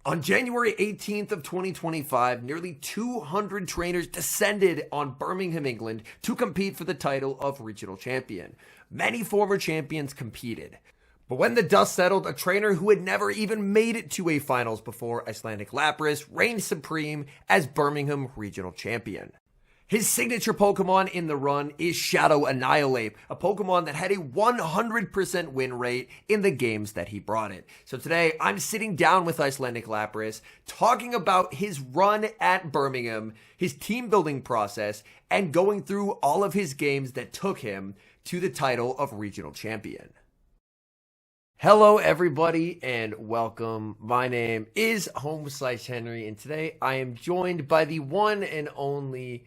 On January 18th of 2025, nearly 200 trainers descended on Birmingham, England to compete for the title of regional champion. Many former champions competed. But when the dust settled, a trainer who had never even made it to a finals before, Icelandic Lapras, reigned supreme as Birmingham regional champion. His signature Pokemon in the run is Shadow Annihilape, a Pokemon that had a 100% win rate in the games that he brought it. So today, I'm sitting down with Icelandic Lapras, talking about his run at Birmingham, his team building process, and going through all of his games that took him to the title of regional champion. Hello everybody and welcome. My name is Home/Henry and today I am joined by the one and only,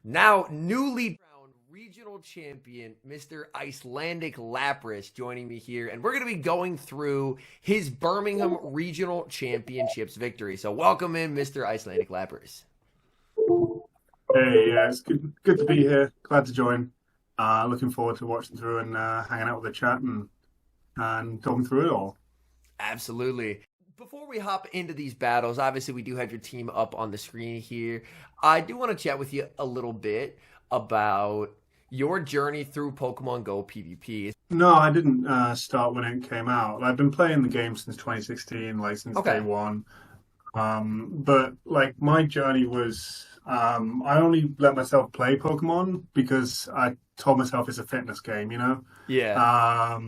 now newly crowned regional champion, Mr. Icelandic Lapras, joining me here, and we're going to be going through his Birmingham Regional Championships victory. So welcome in, Mr. Icelandic Lapras. Hey, yeah, it's good to be here. Glad to join. Looking forward to watching through and hanging out with the chat and talking through it all. Absolutely. Before we hop into these battles, obviously we do have your team up on the screen here. I do want to chat with you a little bit about your journey through Pokemon Go PvP. No, I didn't start when it came out. I've been playing the game since 2016, like since day one. But like my journey was, I only let myself play Pokemon because I told myself it's a fitness game, you know? Yeah.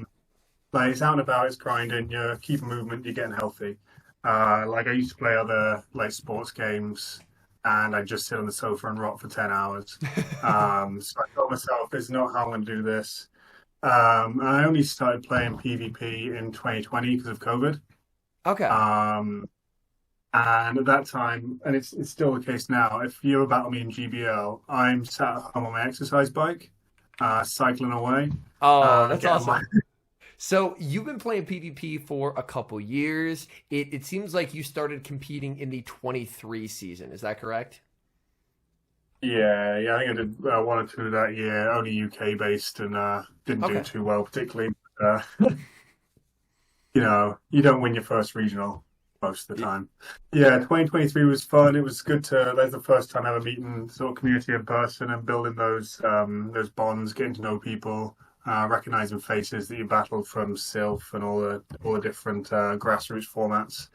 Like it's out and about, it's grinding, you're keeping movement, you're getting healthy. Like I used to play other like sports games and I just sit on the sofa and rot for 10 hours. So I told myself, it's not how I'm going to do this. And I only started playing PvP in 2020 because of COVID. Okay. And at that time, and it's still the case now, if you ever battle me in GBL, I'm sat at home on my exercise bike, cycling away. Oh, that's awesome. So you've been playing PvP for a couple years. It seems like you started competing in the 23 season. Is that correct? Yeah, I think I did one or two that year, only UK based, and didn't do too well particularly. You know, you don't win your first regional most of the time. Yeah, 2023 was fun. It was good to, that's the first time ever meeting sort of community in person and building those bonds, getting to know people. Recognizing faces that you battled from Sylph and all the different grassroots formats,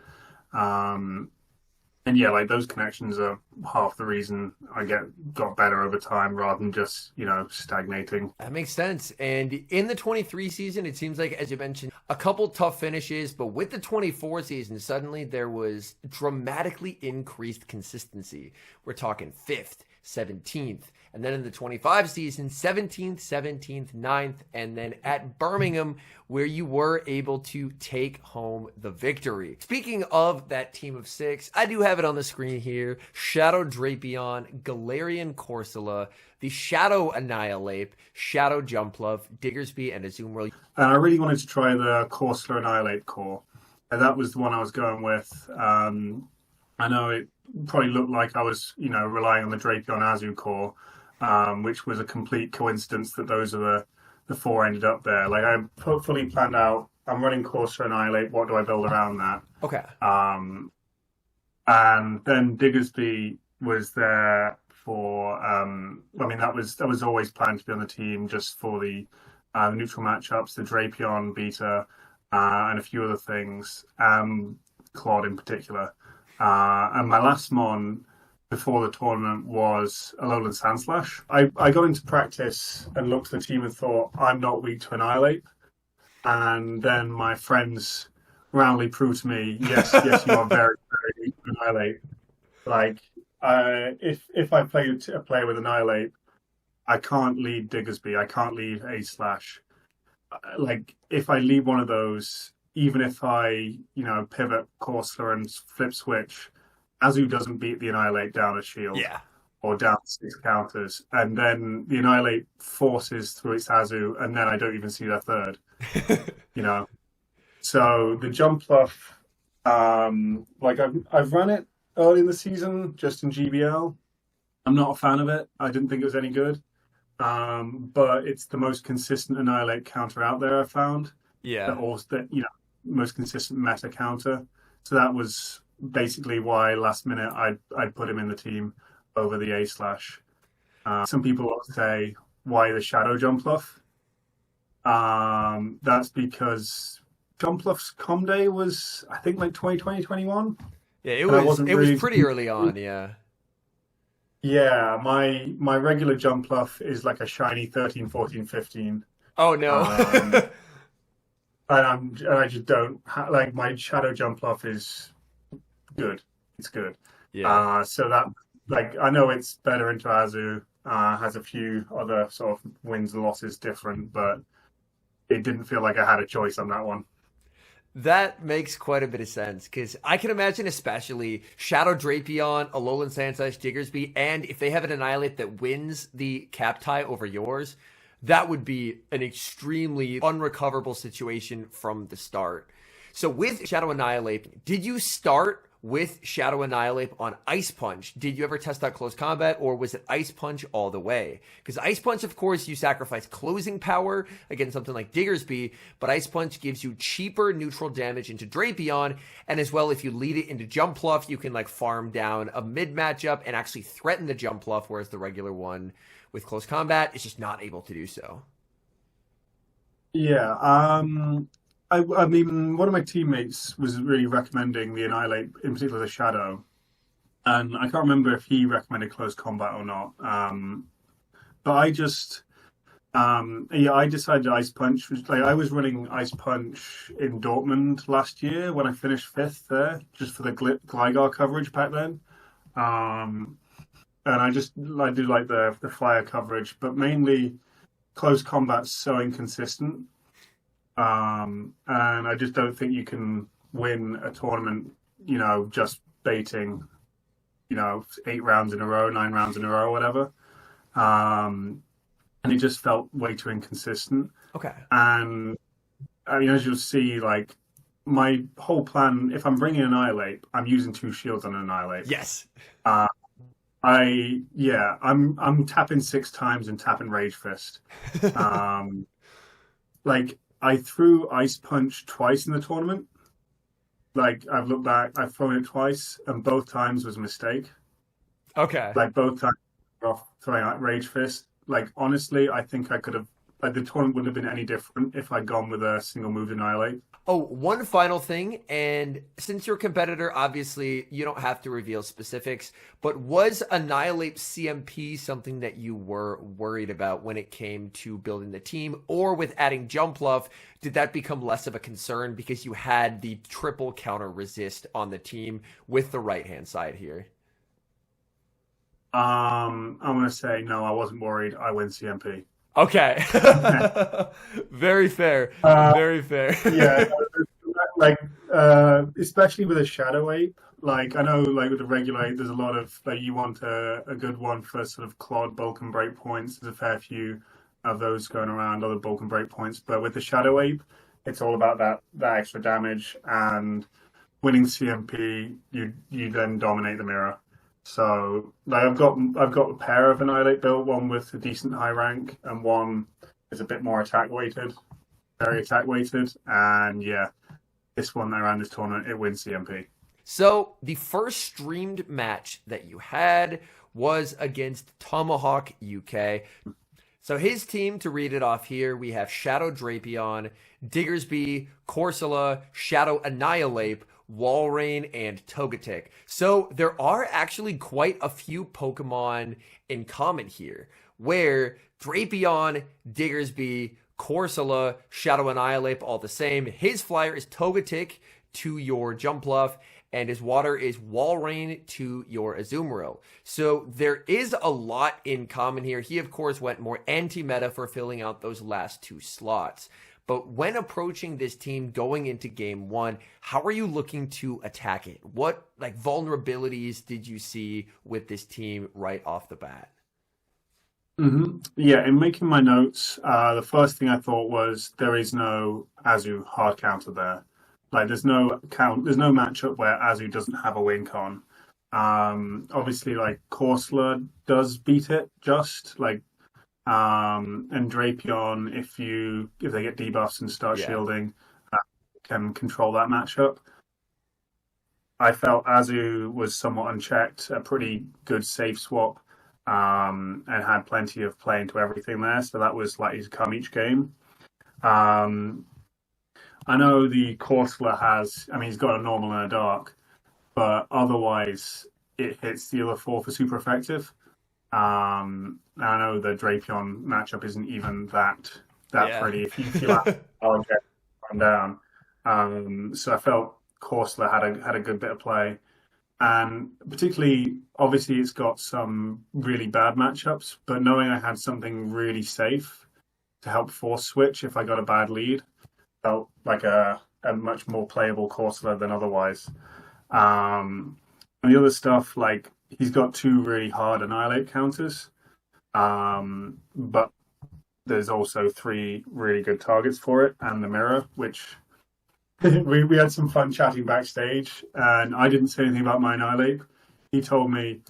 and yeah, like those connections are half the reason I got better over time rather than just stagnating. That makes sense. And in the 23 season, it seems like, as you mentioned, a couple tough finishes, but with the 24 season, suddenly there was dramatically increased consistency. We're talking 5th, 17th. And then in the 25 season, 17th, 9th, and then at Birmingham, where you were able to take home the victory. Speaking of that team of 6, I do have it on the screen here. Shadow Drapion, Galarian Corsola, the Shadow Annihilape, Shadow Jumpluff, Diggersby, and Azumarill. And I really wanted to try the Corsola Annihilape core. And that was the one I was going with. I know it probably looked like I was, relying on the Drapion Azu core. Which was a complete coincidence that those are the 4 ended up there. Like I fully planned out, I'm running Corsair and Annihilape, what do I build around that? Okay. And then Diggersby was there for, that was always planned to be on the team just for the neutral matchups, the Drapion beta, and a few other things, Claude in particular. And my last mon before the tournament was Alolan Sandslash. I got into practice and looked at the team and thought, I'm not weak to Annihilape. And then my friends roundly proved to me, yes, you are very, very weak to Annihilape. Like, if I play a player with Annihilape, I can't lead Diggersby, I can't lead Aslash. Like, if I lead one of those, even if I, pivot Corsola and flip switch, Azu doesn't beat the Annihilape down a shield or down 6 counters. And then the Annihilape forces through its Azu, and then I don't even see their third. So the Jumpluff, I've run it early in the season, just in GBL. I'm not a fan of it. I didn't think it was any good. But it's the most consistent Annihilape counter out there, I found. Yeah. Most consistent meta counter. So that was basically why last minute I'd put him in the team over the A slash. Some people will say, why the Shadow Jumpluff? That's because Jumpluff's com day was, I think, like 2020, 21. Yeah, it And I was wasn't it was really. pretty early on, yeah. Yeah, my regular Jumpluff is like a shiny 13, 14, 15. Oh no. Um, and I just don't like my Shadow Jumpluff is good. It's good. Yeah. So that, like, I know it's better into Azu, has a few other sort of wins and losses different, but it didn't feel like I had a choice on that one. That makes quite a bit of sense because I can imagine, especially Shadow Drapion, Alolan Sandslash, Diggersby, and if they have an Annihilate that wins the cap tie over yours, that would be an extremely unrecoverable situation from the start. So with Shadow Annihilate, did you start with Shadow Annihilape on Ice Punch? Did you ever test out close combat, or was it Ice Punch all the way? Because Ice Punch, of course, you sacrifice closing power against something like Diggersby, but Ice Punch gives you cheaper neutral damage into Drapion, and as well, if you lead it into Jumpluff, you can like farm down a mid matchup and actually threaten the Jumpluff, whereas the regular one with close combat is just not able to do so. Yeah, I mean, one of my teammates was really recommending the Annihilate, in particular the Shadow, and I can't remember if he recommended close combat or not. But I just, yeah, I decided Ice Punch. Like, I was running Ice Punch in Dortmund last year when I finished fifth there, just for the Gligar coverage back then. Um, and I do like the flyer coverage, but mainly close combat's so inconsistent. And I just don't think you can win a tournament, just baiting, 8 rounds in a row, 9 rounds in a row, whatever. And it just felt way too inconsistent. Okay. And I mean, as you'll see, like, my whole plan, if I'm bringing Annihilate, I'm using 2 shields on Annihilate. Yes. I'm tapping 6 times and tapping Rage Fist. Like, I threw Ice Punch twice in the tournament. Like, I've looked back, I've thrown it twice, and both times was a mistake. Okay. Like, both times off throwing out Rage Fist. Like, honestly, I think I could have, like, the tournament wouldn't have been any different if I'd gone with a single move Annihilate. Oh, one final thing, and since you're a competitor, obviously you don't have to reveal specifics, but was Annihilape CMP something that you were worried about when it came to building the team, or with adding Jumpluff, did that become less of a concern because you had the triple counter resist on the team with the right-hand side here? I'm gonna say no, I wasn't worried. I win CMP. Okay. Very fair. Very fair. Yeah, like especially with a Shadow Ape. Like, I know, like, with the regular ape, there's a lot of, like, you want a good one for sort of Clod, bulk, and break points. There's a fair few of those going around, other bulk and break points. But with the Shadow Ape, it's all about that extra damage, and winning CMP, you then dominate the mirror. So, like, I've got a pair of Annihilate built, one with a decent high rank, and one is a bit more attack weighted, very attack weighted. And yeah, this one around this tournament, it wins CMP. So the first streamed match that you had was against TomahawkUK. So his team, to read it off here, we have Shadow Drapion, Diggersby, Corsola, Shadow Annihilape, Walrein, and Togetic. So there are actually quite a few Pokemon in common here, where Drapion, Diggersby, Corsola, Shadow Annihilape, all the same. His flyer is Togetic to your Jumpluff, and his water is Walrein to your Azumarill. So there is a lot in common here. He, of course, went more anti-meta for filling out those last 2 slots. But when approaching this team going into game 1, how are you looking to attack it? What, like, vulnerabilities did you see with this team right off the bat? Yeah, in making my notes, the first thing I thought was there is no Azu hard counter there. Like, there's no matchup where Azu doesn't have a win con. Obviously, like, Corsola does beat it just like, and Drapion, if they get debuffs and start shielding, can control that matchup. I felt Azu was somewhat unchecked, a pretty good safe swap, and had plenty of play into everything there. So that was likely to come each game. Um, I know the Corsola has, I mean, he's got a normal and a dark, but otherwise it hits the other four for super effective. I know the Drapion matchup isn't even that Yeah. pretty. If you like, I'll get run down. So I felt Corsola had a good bit of play, and particularly obviously it's got some really bad matchups. But knowing I had something really safe to help force switch if I got a bad lead, felt like a much more playable Corsola than otherwise. And the other stuff, like he's got two really hard Annihilate counters, but there's also three really good targets for it, and the mirror, which we had some fun chatting backstage, and I didn't say anything about my Annihilate. He told me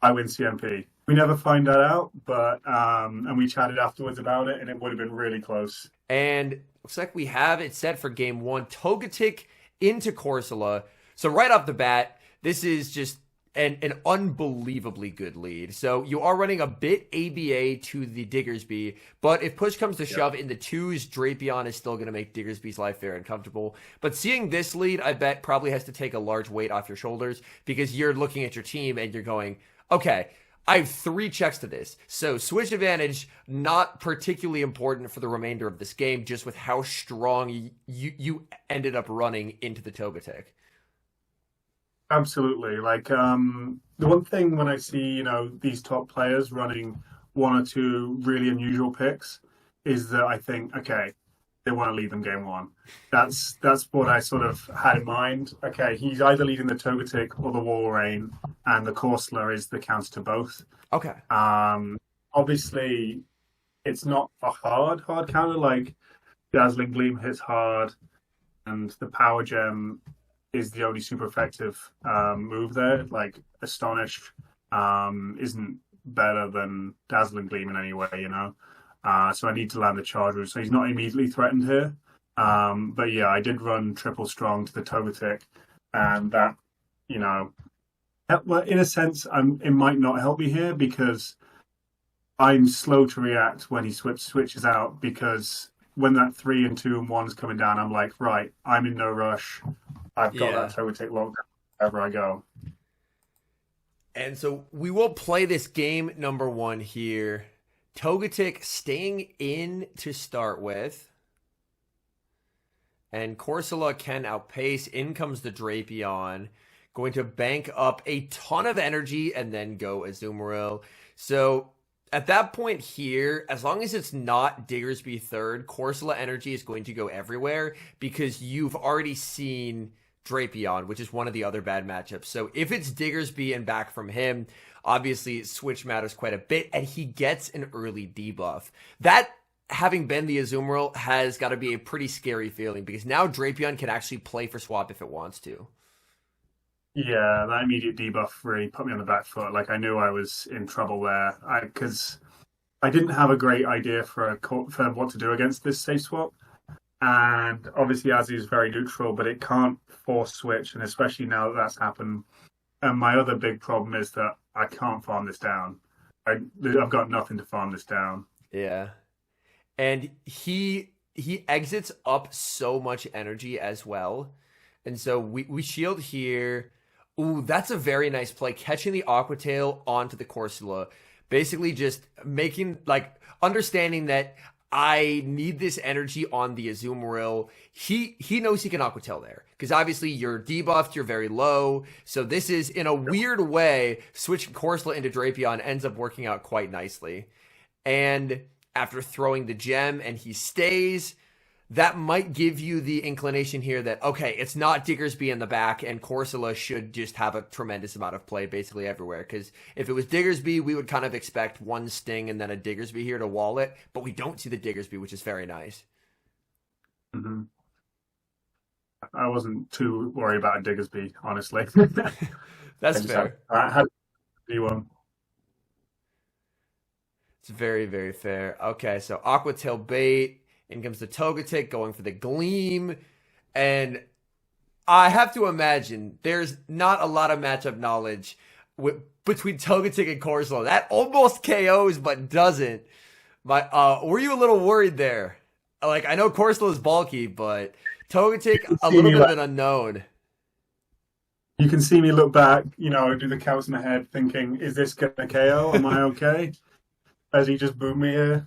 I win CMP. We never find that out, but and we chatted afterwards about it, and it would have been really close. And looks like we have it set for game one. Togetic into Corsola. So right off the bat, this is just an unbelievably good lead. So you are running a bit ABA to the Diggersby, but if push comes to shove in the twos, Drapion is still going to make Diggersby's life very uncomfortable. But seeing this lead, I bet probably has to take a large weight off your shoulders because you're looking at your team and you're going, okay, I have 3 checks to this. So switch advantage, not particularly important for the remainder of this game, just with how strong you ended up running into the Togetic. Absolutely. Like the one thing when I see, these top players running one or two really unusual picks is that I think, okay, they want to lead them game one. That's what I sort of had in mind. Okay, he's either leading the Togetic or the Walrein, and the Corsola is the counter to both. Okay. Obviously, it's not a hard counter. Like Dazzling Gleam hits hard, and the Power Gem is the only super effective move there. Like Astonish isn't better than Dazzling Gleam in any way. So I need to land the charge route. So he's not immediately threatened here. But yeah, I did run triple strong to the Togetic, and that, well, in a sense, it might not help me here because I'm slow to react when he switches out, because when that 3 and 2 and 1's coming down, I'm like, right, I'm in no rush. I've got that Togetic locked down wherever I go. And so we will play this game number 1 here. Togetic staying in to start with. And Corsola can outpace. In comes the Drapion. Going to bank up a ton of energy and then go Azumarill. So at that point here, as long as it's not Diggersby third, Corsola energy is going to go everywhere because you've already seen Drapion, which is one of the other bad matchups. So if it's Diggersby and back from him, obviously switch matters quite a bit, and he gets an early debuff. That, having been the Azumarill, has got to be a pretty scary feeling because now Drapion can actually play for swap if it wants to. Yeah, that immediate debuff really put me on the back foot. Like, I knew I was in trouble there because I didn't have a great idea for what to do against this safe swap. And obviously, Azu is very neutral, but it can't force switch, and especially now that that's happened. And my other big problem is that I can't farm this down. I've got nothing to farm this down. Yeah. And he exits up so much energy as well. And so we shield here. Ooh, that's a very nice play. Catching the Aqua Tail onto the Corsola. Basically just understanding that I need this energy on the Azumarill. He knows he can Aqua Tail there. Because obviously you're debuffed, you're very low. So this is, in a weird way, switching Corsola into Drapion ends up working out quite nicely. And after throwing the gem and he stays, that might give you the inclination here that, okay, it's not Diggersby in the back, and Corsola should just have a tremendous amount of play basically everywhere. Because if it was Diggersby, we would kind of expect one Sting and then a Diggersby here to wall it, but we don't see the Diggersby, which is very nice. Mm-hmm. I wasn't too worried about a Diggersby, honestly. That's fair. I had one. It's very, very fair. Okay, so Aqua Tail bait. In comes the Togetic going for the Gleam. And I have to imagine there's not a lot of matchup knowledge between Togetic and Corsola. That almost KOs, but doesn't. Were you a little worried there? Like, I know Corsola is bulky, but Togetic, a little bit of an unknown. You can see me look back, do the counts in my head thinking, is this going to KO? Am I okay? As he just boomed me here.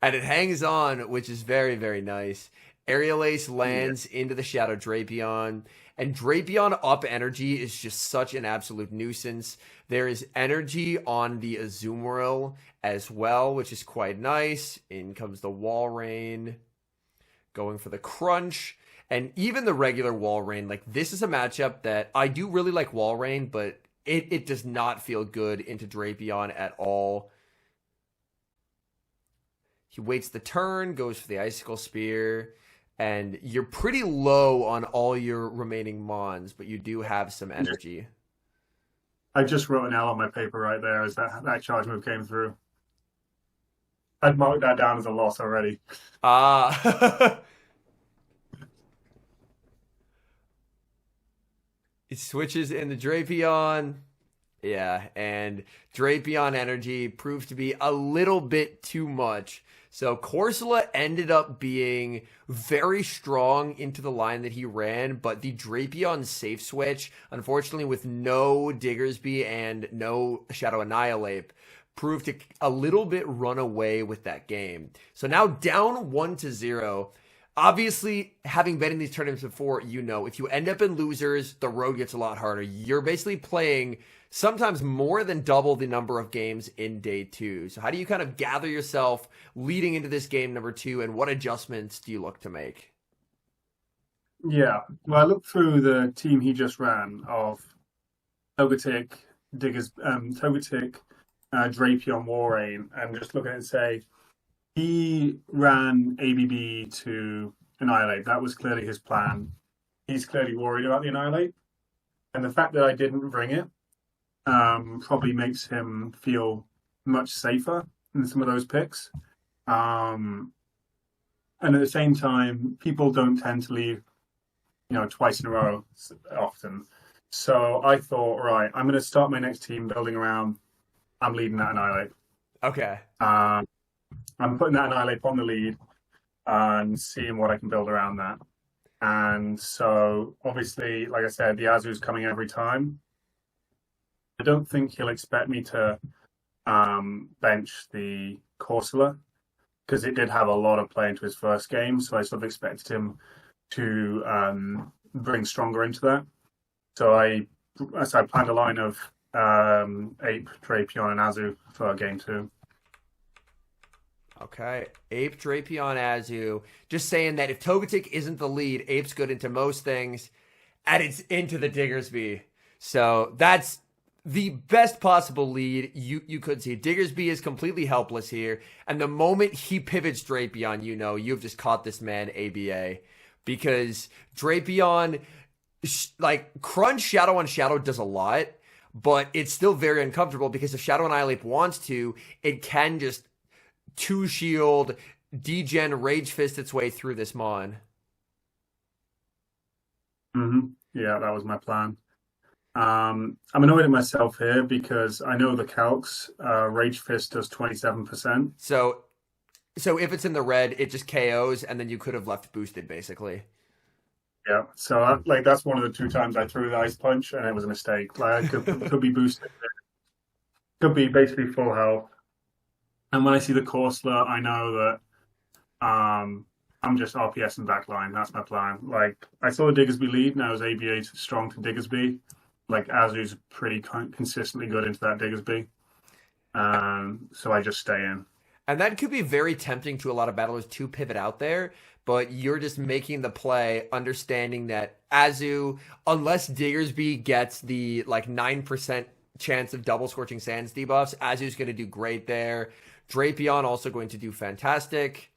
And it hangs on, which is very, very nice. Aerial Ace lands into the Shadow Drapion. And Drapion up energy is just such an absolute nuisance. There is energy on the Azumarill as well, which is quite nice. In comes the Walrein. Going for the Crunch. And even the regular Walrein, like, this is a matchup that I do really like Walrein, but it does not feel good into Drapion at all. He waits the turn, goes for the Icicle Spear, and you're pretty low on all your remaining Mons, but you do have some energy. I just wrote an L on my paper right there as that charge move came through. I'd marked that down as a loss already. It switches in the Drapion. Yeah, and Drapion energy proved to be a little bit too much. So Corsola ended up being very strong into the line that he ran, but the Drapion safe switch, unfortunately with no Diggersby and no Shadow Annihilape, proved to a little bit run away with that game. So now down 1-0. Obviously, having been in these tournaments before, if you end up in losers, the road gets a lot harder. You're basically playing sometimes more than double the number of games in day 2. So how do you kind of gather yourself leading into this game number 2, and what adjustments do you look to make? Yeah, well, I looked through the team he just ran of Togetic, Drapion, Walrein, and just look at it and say, he ran ABB to Annihilape. That was clearly his plan. He's clearly worried about the Annihilape. And the fact that I didn't bring it probably makes him feel much safer in some of those picks. And at the same time, people don't tend to leave, twice in a row often. So I thought, right, I'm going to start my next team building around, I'm leading that Annihilape. Okay. I'm putting that Annihilape on the lead and seeing what I can build around that. And so, obviously, like I said, the Azu's coming every time. I don't think he'll expect me to bench the Corsola, because it did have a lot of play into his first game. So I sort of expected him to bring stronger into that. So I planned a line of Ape, Drapion, and Azu for game 2. Okay, Ape, Drapion, Azu. Just saying that if Togetic isn't the lead, Ape's good into most things, and it's into the Diggersby. So that's the best possible lead you could see. Diggersby is completely helpless here, and the moment he pivots Drapion, you've just caught this man ABA. Because Drapion, like, Crunch Shadow on Shadow does a lot, but it's still very uncomfortable because if Shadow Annihilape wants to, it can just 2-shield, degen, Rage Fist its way through this Mon. Yeah, that was my plan. I'm annoyed at myself here because I know the calcs, Rage Fist does 27%. So if it's in the red, it just KOs, and then you could have left boosted, basically. Yeah, so that's one of the 2 times I threw the Ice Punch, and it was a mistake. Like, I could be boosted. Could be basically full health. And when I see the Corsola, I know that I'm just RPS and backline. That's my plan. Like, I saw the Diggersby lead, and I was ABA strong to Diggersby. Like, Azu's pretty consistently good into that Diggersby. So I just stay in. And that could be very tempting to a lot of battlers to pivot out there, but you're just making the play, understanding that Azu, unless Diggersby gets the 9% chance of double Scorching Sands debuffs, Azu's going to do great there. Drapion also going to do fantastic.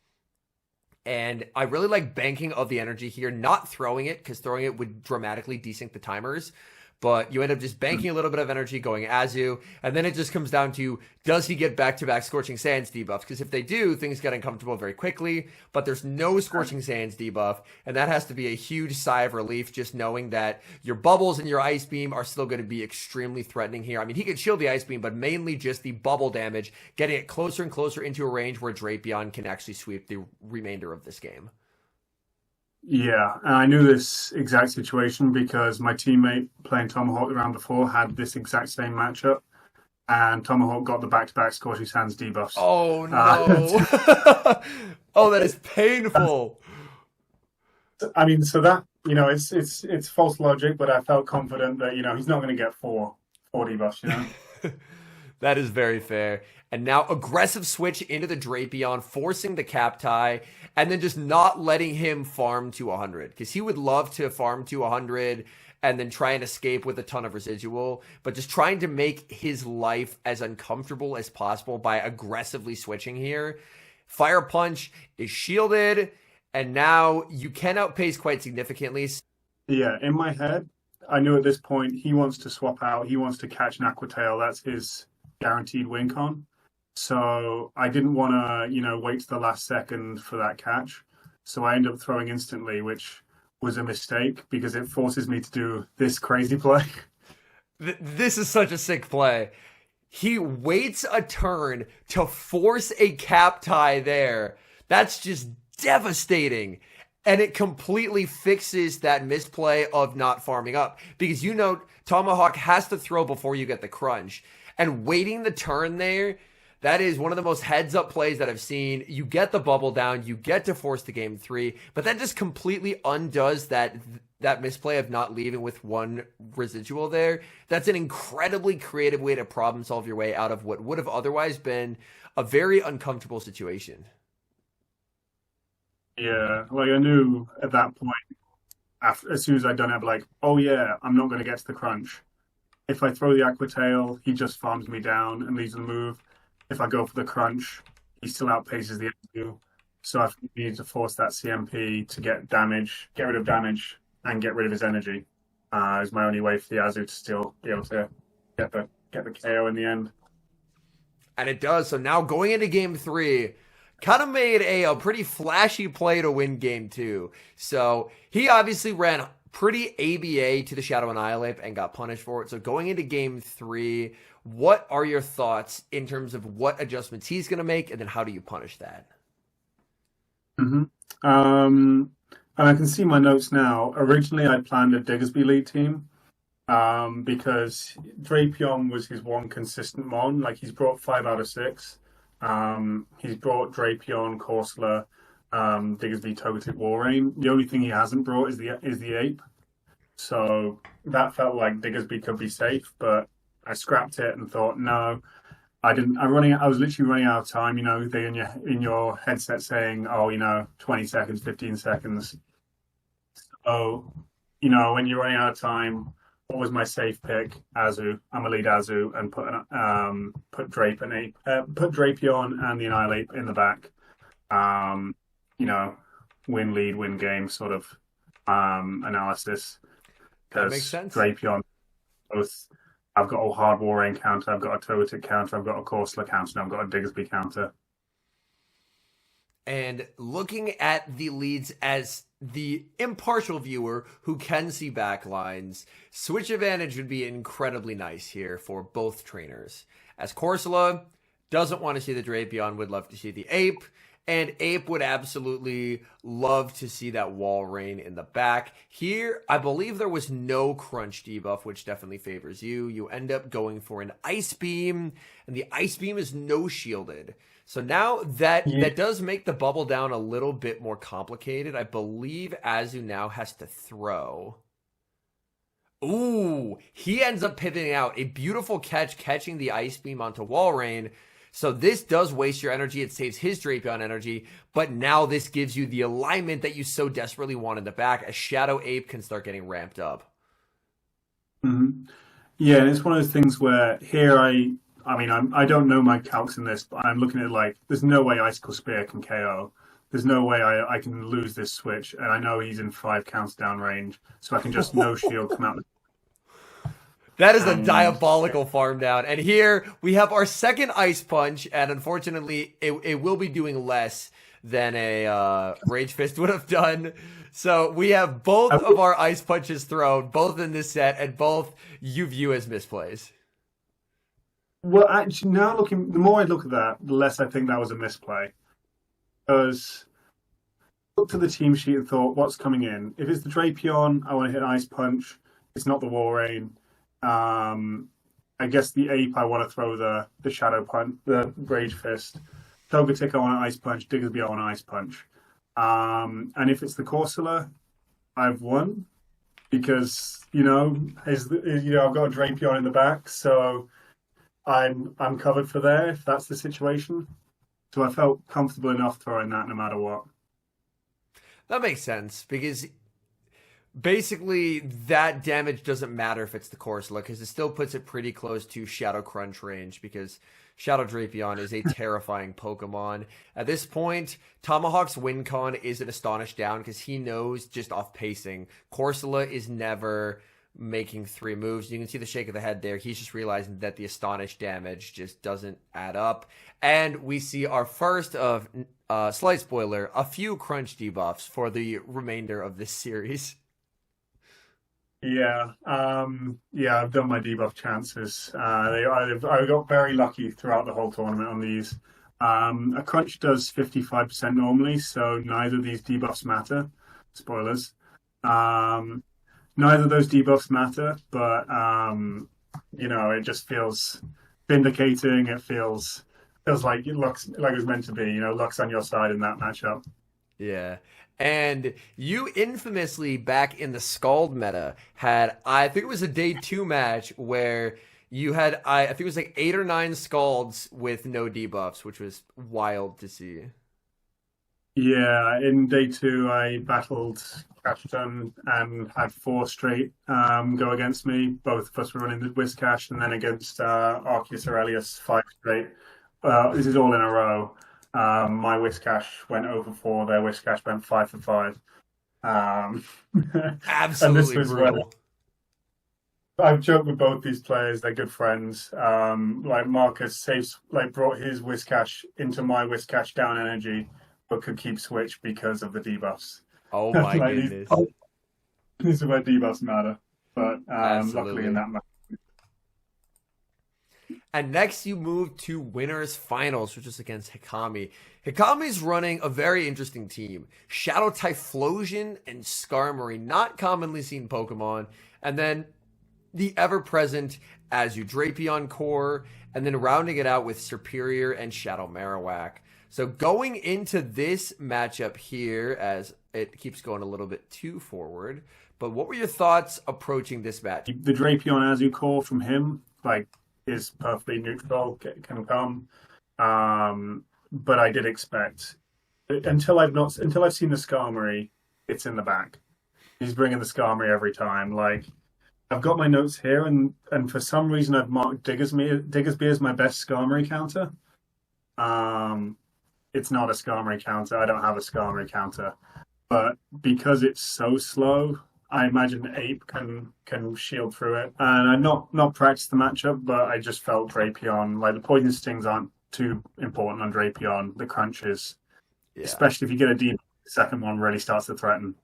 And I really like banking of the energy here, not throwing it, because throwing it would dramatically desync the timers. but you end up just banking a little bit of energy going Azu, and then it just comes down to, does he get back-to-back Scorching Sands debuffs? Because if they do, things get uncomfortable very quickly, but there's no Scorching Sands debuff, and that has to be a huge sigh of relief, just knowing that your bubbles and your Ice Beam are still going to be extremely threatening here. I mean, he could shield the Ice Beam, but mainly just the bubble damage, getting it closer and closer into a range where Drapion can actually sweep the remainder of this game. Yeah, and I knew this exact situation because my teammate playing Tomahawk the round before had this exact same matchup, and Tomahawk got the back-to-back Scorching Sands debuffs. Oh, no. Oh, that is painful. I mean, so that, it's false logic, but I felt confident that, he's not going to get four debuffs, That is very fair. And now aggressive switch into the Drapion, forcing the cap tie, and then just not letting him farm to 100. Because he would love to farm to 100 and then try and escape with a ton of residual, but just trying to make his life as uncomfortable as possible by aggressively switching here. Fire Punch is shielded, and now you can outpace quite significantly. Yeah, in my head, I knew at this point he wants to swap out. He wants to catch an Aquatail. That's his guaranteed win con. So I didn't want to, wait to the last second for that catch. So I ended up throwing instantly, which was a mistake because it forces me to do this crazy play. This is such a sick play. He waits a turn to force a cap tie there. That's just devastating. And it completely fixes that misplay of not farming up. Because Tomahawk has to throw before you get the crunch. And waiting the turn there, that is one of the most heads-up plays that I've seen. You get the bubble down, you get to force the game 3, but that just completely undoes that misplay of not leaving with one residual there. That's an incredibly creative way to problem solve your way out of what would have otherwise been a very uncomfortable situation. Yeah, I knew at that point, as soon as I'd done it, I'd be like, oh yeah, I'm not going to get to the crunch. If I throw the Aquatail, he just farms me down and leaves the move. If I go for the crunch, he still outpaces the Azu. So I needed to force that CMP to get rid of damage, and get rid of his energy. It was my only way for the Azu to still be able to get the KO in the end. And it does. So now going into game 3, kind of made a pretty flashy play to win game 2. So he obviously ran pretty ABA to the Shadow Annihilape and got punished for it. So going into game 3, what are your thoughts in terms of what adjustments he's going to make, and then how do you punish that? Mm-hmm. And I can see my notes now. Originally, I planned a Diggersby lead team because Drapion was his one consistent mon. Like, he's brought 5 out of 6. He's brought Drapion, Corsola, Diggersby, Togetic, Walrein. The only thing he hasn't brought is the Ape. So that felt like Diggersby could be safe, but I scrapped it and thought, no, I didn't. I was literally running out of time. They in your headset saying, 20 seconds, 15 seconds. So, when you're running out of time, what was my safe pick? Azu. I'm a lead Azu, and put Drapion and the Annihilape in the back. Win lead, win game sort of analysis. That makes sense. Drapion, both. I've got a hard Walrein counter, I've got a Togetic counter, I've got a Corsola counter, and I've got a Diggersby counter. And looking at the leads as the impartial viewer who can see backlines, switch advantage would be incredibly nice here for both trainers. As Corsola doesn't want to see the Drapion, would love to see the Ape, and Ape would absolutely love to see that Walrein in the back. Here, I believe there was no crunch debuff, which definitely favors you. You end up going for an Ice Beam, and the Ice Beam is no shielded. So now that does make the bubble down a little bit more complicated. I believe Azu now has to throw. Ooh, he ends up pivoting out. A beautiful catching the Ice Beam onto Walrein. So this does waste your energy. It saves his Drapion energy, but now this gives you the alignment that you so desperately want in the back. A Shadow Ape can start getting ramped up. Mm-hmm. Yeah, and it's one of those things where here I don't know my calcs in this, but I'm looking at it like, there's no way Icicle Spear can KO. There's no way I can lose this switch, and I know he's in 5 counts down range, so I can just no shield come out. That is a And diabolical farm down. And here we have our second Ice Punch, and unfortunately, it will be doing less than a Rage Fist would have done. So we have both of our Ice Punches thrown, both in this set, and both you view as misplays. well, actually, now looking, the more I look at that, the less I think that was a misplay. Because I looked at the team sheet and thought, what's coming in? If it's the Drapion, I want to hit Ice Punch. It's not the Walrein. I guess the Ape, I want to throw the Shadow Punch, the Rage Fist. Togetic, I want to Ice Punch. Diggersby, I want to Ice Punch. And if it's the Corsola, I've won because I've got a Drapion in the back, so I'm covered for there if that's the situation. So I felt comfortable enough throwing that no matter what. That makes sense because basically that damage doesn't matter if it's the Corsola because it still puts it pretty close to Shadow Crunch range because Shadow Drapion is a terrifying Pokemon. At this point, Tomahawk's win con is an Astonish down because he knows just off pacing. Corsola is never making 3 moves. You can see the shake of the head there. He's just realizing that the Astonish damage just doesn't add up. And we see our first of, slight spoiler, a few Crunch debuffs for the remainder of this series. Yeah, I've done my debuff chances. I got very lucky throughout the whole tournament on these. A Crunch does 55% normally, so neither of these debuffs matter. Spoilers. Neither of those debuffs matter, but it just feels vindicating. It feels like it looks like it was meant to be. Luck's on your side in that matchup. Yeah. And you infamously, back in the Scald meta, had, I think it was a day 2 match where you had, I think it was like 8 or 9 Scalds with no debuffs, which was wild to see. Yeah, in day 2, I battled Catchton and had 4 straight go against me. Both of us were running the Whiscash, and then against Arceus Aurelius, 5 straight. This is all in a row. My Whiscash went over 4, their Whiscash went 5 for 5. Absolutely and this was brutal. I've joked with both these players; they're good friends. Like Marcus brought his Whiscash into my Whiscash down energy, but could keep switch because of the debuffs. Oh my goodness! This is where debuffs matter, but luckily in that match. And next you move to winners finals, which is against Hikami. Hikami's running a very interesting team. Shadow Typhlosion and Skarmory, not commonly seen Pokemon. And then the ever-present Azu Drapion core, and then rounding it out with Serperior and Shadow Marowak. So going into this matchup here, as it keeps going a little bit too forward, but what were your thoughts approaching this match? The Drapion Azu core from him, is perfectly neutral, can come. But I did expect until I've seen the Skarmory, it's in the back. He's bringing the Skarmory every time. I've got my notes here, and for some reason I've marked Diggersby as my best Skarmory counter. It's not a Skarmory counter. I don't have a Skarmory counter, but because it's so slow, I imagine Ape can shield through it. And I not practiced the matchup, but I just felt Drapion. The poison stings aren't too important on Drapion. The crunches, especially if you get a deep, the second one really starts to threaten.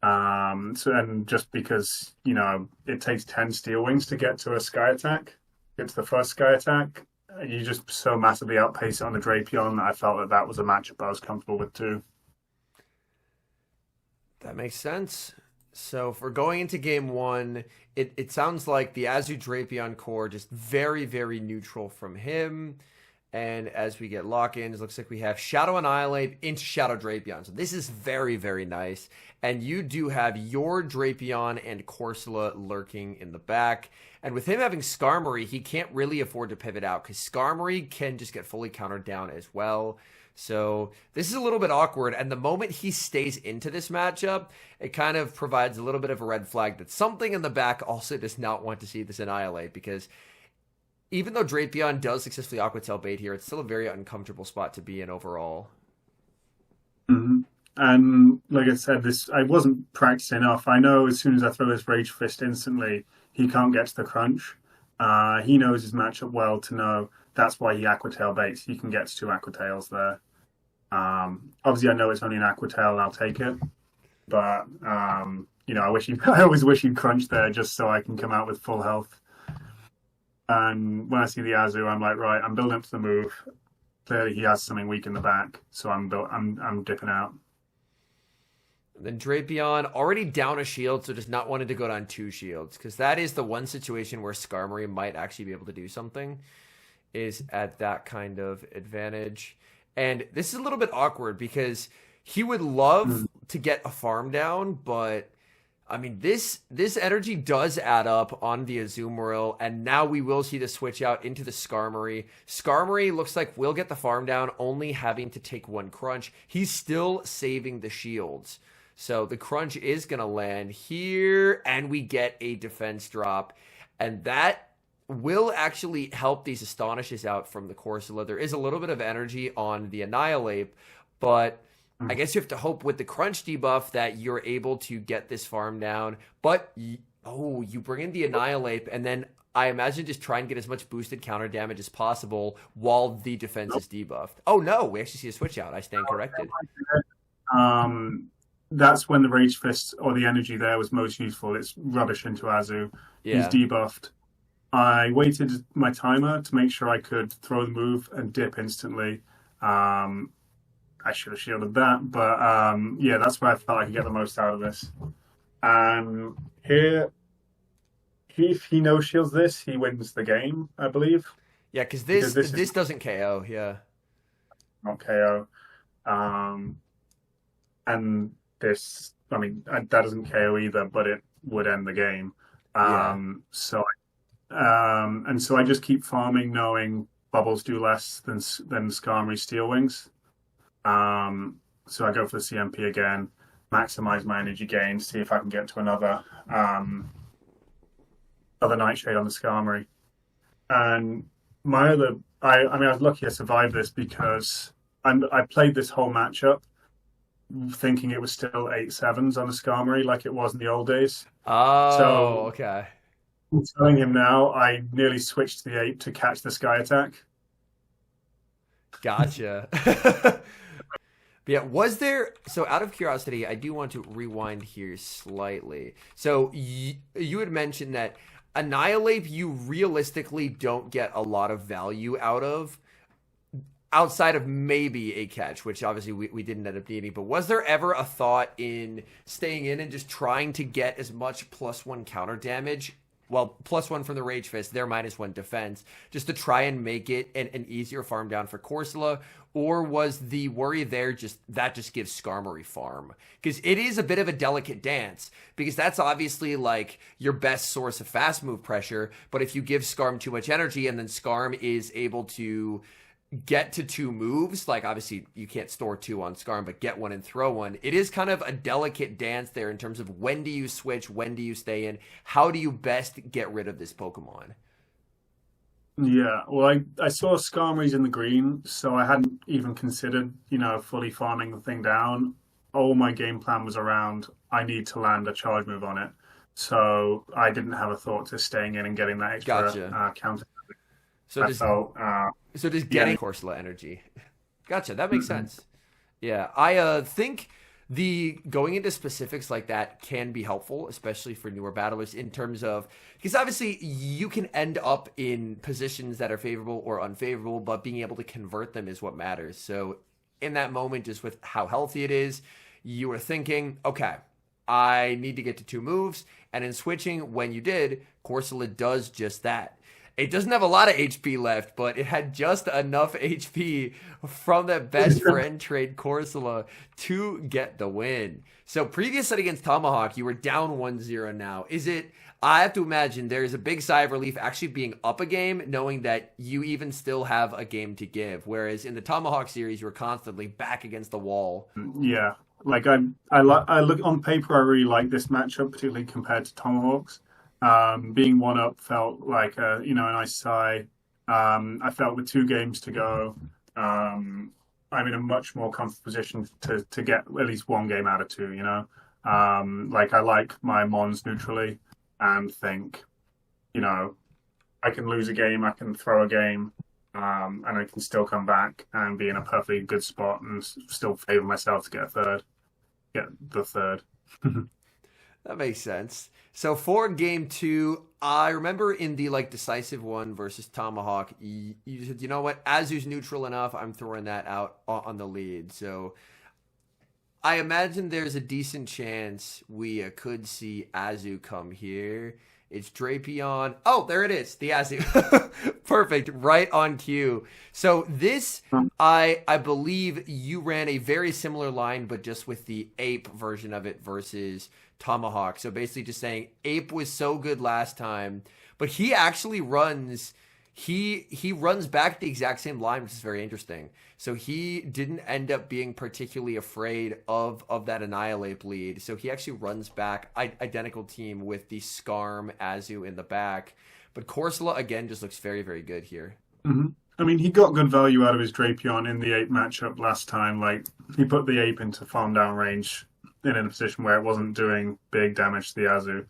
And just because it takes 10 Steel Wings to get to a Sky Attack, get to the first Sky Attack, you just so massively outpace it on the Drapion that I felt that was a matchup I was comfortable with too. That makes sense. So if we're going into game 1, it sounds like the Azu Drapion core just very, very neutral from him. And as we get lock-ins, it looks like we have Shadow Annihilape into Shadow Drapion. So this is very, very nice. And you do have your Drapion and Corsola lurking in the back. And with him having Skarmory, he can't really afford to pivot out because Skarmory can just get fully countered down as well. So this is a little bit awkward. And the moment he stays into this matchup, it kind of provides a little bit of a red flag that something in the back also does not want to see this Annihilape, because even though Drapion does successfully Aqua Tail bait here, it's still a very uncomfortable spot to be in overall. Mm-hmm. And like I said, I wasn't practicing enough. I know as soon as I throw his Rage Fist instantly, he can't get to the crunch. He knows his matchup well to know that's why he Aqua Tail baits. He can get to 2 Aqua Tails there. Obviously, I know it's only an Aqua Tail and I'll take it. But, I always wish he'd crunch there just so I can come out with full health. And when I see the Azu, I'm like, right, I'm building up to the move. Clearly, he has something weak in the back, so I'm dipping out. Then Drapion already down a shield, so just not wanting to go down 2 shields, because that is the one situation where Skarmory might actually be able to do something, is at that kind of advantage. And this is a little bit awkward because he would love to get a farm down, but I mean, this energy does add up on the Azumarill, and now we will see the switch out into the Skarmory. Skarmory looks like we'll get the farm down, only having to take 1 crunch. He's still saving the shields. So the crunch is going to land here, and we get a defense drop. And that will actually help these Astonishes out from the Corsola. There is a little bit of energy on the Annihilape, but I guess you have to hope with the crunch debuff that you're able to get this farm down. But, you bring in the Annihilape, and then I imagine just try and get as much boosted counter damage as possible while the defense is debuffed. Oh, no, we actually see a switch out. I stand corrected. That's when the Rage Fist or the energy there was most useful. It's rubbish into Azu. Yeah. He's debuffed. I waited my timer to make sure I could throw the move and dip instantly. I should have shielded that, but that's where I felt I could get the most out of this. Here, if he no shields this, he wins the game, I believe. Yeah, because this doesn't KO. Yeah, not KO. And this, I mean, that doesn't KO either, but it would end the game. So I just keep farming, knowing bubbles do less than Skarmory Steel Wings. So I go for the CMP again, maximize my energy gain, see if I can get to another Nightshade on the Skarmory. And I was lucky I survived this because I played this whole matchup thinking it was still 8/7s on the Skarmory like it was in the old days. Oh, so, okay. I'm telling him now, I nearly switched to the 8 to catch the Sky Attack. Gotcha. But yeah, was there, so out of curiosity, I do want to rewind here slightly. So you had mentioned that Annihilape, you realistically don't get a lot of value out of, outside of maybe a catch, which obviously we didn't end up needing. But was there ever a thought in staying in and just trying to get as much +1 counter damage? Well, +1 from the Rage Fist, their -1 defense, just to try and make it an easier farm down for Corsola? Or was the worry there just gives Skarmory farm? Because it is a bit of a delicate dance, because that's obviously like your best source of fast move pressure. But if you give Skarm too much energy and then Skarm is able to get to 2 moves, like obviously you can't store 2 on Skarm, but get 1 and throw 1. It is kind of a delicate dance there in terms of when do you switch, when do you stay in, how do you best get rid of this Pokemon? Yeah, well, I saw Skarmory's in the green, so I hadn't even considered, fully farming the thing down. All my game plan was around, I need to land a charge move on it. So I didn't have a thought to staying in and getting that extra counter. So just getting Corsola energy. Gotcha. That makes sense. Yeah. I think going into specifics like that can be helpful, especially for newer battlers, in terms of, because obviously you can end up in positions that are favorable or unfavorable, but being able to convert them is what matters. So in that moment, just with how healthy it is, you were thinking, okay, I need to get to 2 moves. And in switching, when you did, Corsola does just that. It doesn't have a lot of HP left, but it had just enough HP from that best friend trade Corsola to get the win. So previous set against Tomahawk, you were down 1-0 now. I have to imagine there's a big sigh of relief actually being up a game, knowing that you even still have a game to give. Whereas in the Tomahawk series, you were constantly back against the wall. Yeah, like I look on paper, I really like this matchup, particularly compared to Tomahawks. Being 1 up felt like a nice sigh. I felt with 2 games to go, I'm in a much more comfortable position to get at least one game out of two, you know? Like I like my Mons neutrally and think, you know, I can lose a game, I can throw a game, and I can still come back and be in a perfectly good spot and still favor myself to get the third. That makes sense. So for game two, I remember in the like decisive one versus Tomahawk, you said, you know what, Azu's neutral enough. I'm throwing that out on the lead. So I imagine there's a decent chance we could see Azu come here. It's Drapion. Oh, there it is. The Azu. Perfect. Right on cue. So this, I believe you ran a very similar line, but just with the Ape version of it versus Tomahawk. So basically just saying Ape was so good last time, but he actually runs, he runs back the exact same line, which is very interesting. So he didn't end up being particularly afraid of that Annihilape lead. So he actually runs back identical team with the Skarm Azu in the back. But Corsola, again, just looks very, very good here. Mm-hmm. I mean, he got good value out of his Drapion in the Ape matchup last time. Like, he put the Ape into farm down range in a position where it wasn't doing big damage to the Azu.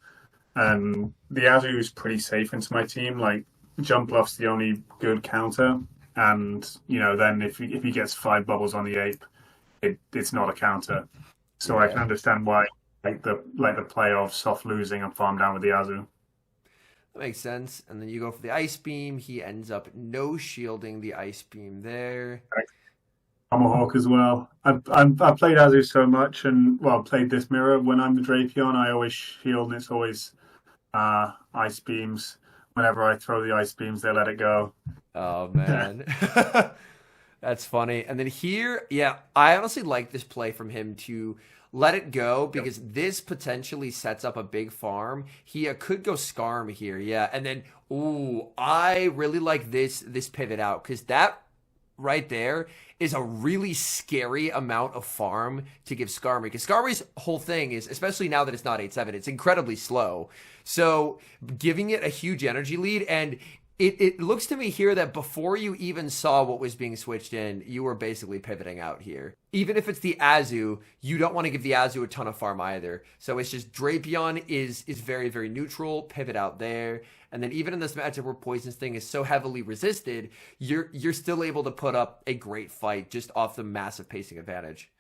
And the Azu is pretty safe into my team. Like, Jump Bluff's the only good counter. And, you know, then if he gets 5 bubbles on the Ape, it's not a counter. So yeah. I can understand why the play of soft losing and farm down with the Azu. That makes sense. And then you go for the Ice Beam. He ends up no shielding the Ice Beam there. Tomahawk as well. I've played Azu so much, and well, played this mirror. When I'm the Drapion, I always shield, and it's always Ice Beams. Whenever I throw the Ice Beams, they let it go. Oh man. That's funny. And then here, yeah, I honestly like this play from him to let it go because this potentially sets up a big farm. He could go Skarm here, yeah. And then, ooh, I really like this pivot out because that right there is a really scary amount of farm to give Skarmory. Because Skarmory's whole thing is, especially now that it's not 8-7, it's incredibly slow. So giving it a huge energy lead, and it looks to me here that before you even saw what was being switched in, you were basically pivoting out here. Even if it's the Azu, you don't want to give the Azu a ton of farm either. So it's just Drapion is very, very neutral, pivot out there. And then even in this matchup where Poison's thing is so heavily resisted, you're still able to put up a great fight just off the massive pacing advantage.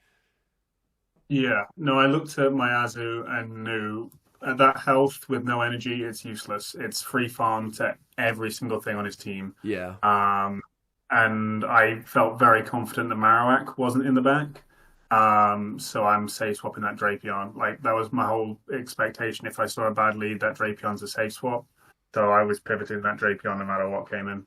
Yeah, no, I looked at my Azu and knew at that health with no energy, it's useless. It's free farm to every single thing on his team. Yeah. And I felt very confident that Marowak wasn't in the back. So I'm safe swapping that Drapion. Like, that was my whole expectation. If I saw a bad lead, that Drapion's a safe swap. So I was pivoting that Drapion no matter what came in.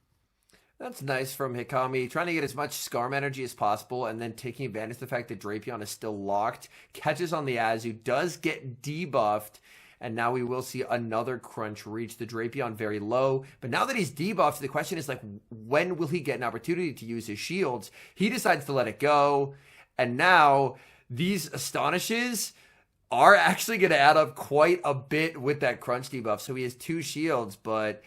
That's nice from Hikami, trying to get as much Skarm energy as possible and then taking advantage of the fact that Drapion is still locked. Catches on the Azu, does get debuffed, and now we will see another crunch reach the Drapion very low. But now that he's debuffed, the question is, like, when will he get an opportunity to use his shields? He decides to let it go, and now these Astonishes are actually going to add up quite a bit with that crunch debuff. So he has 2 shields, but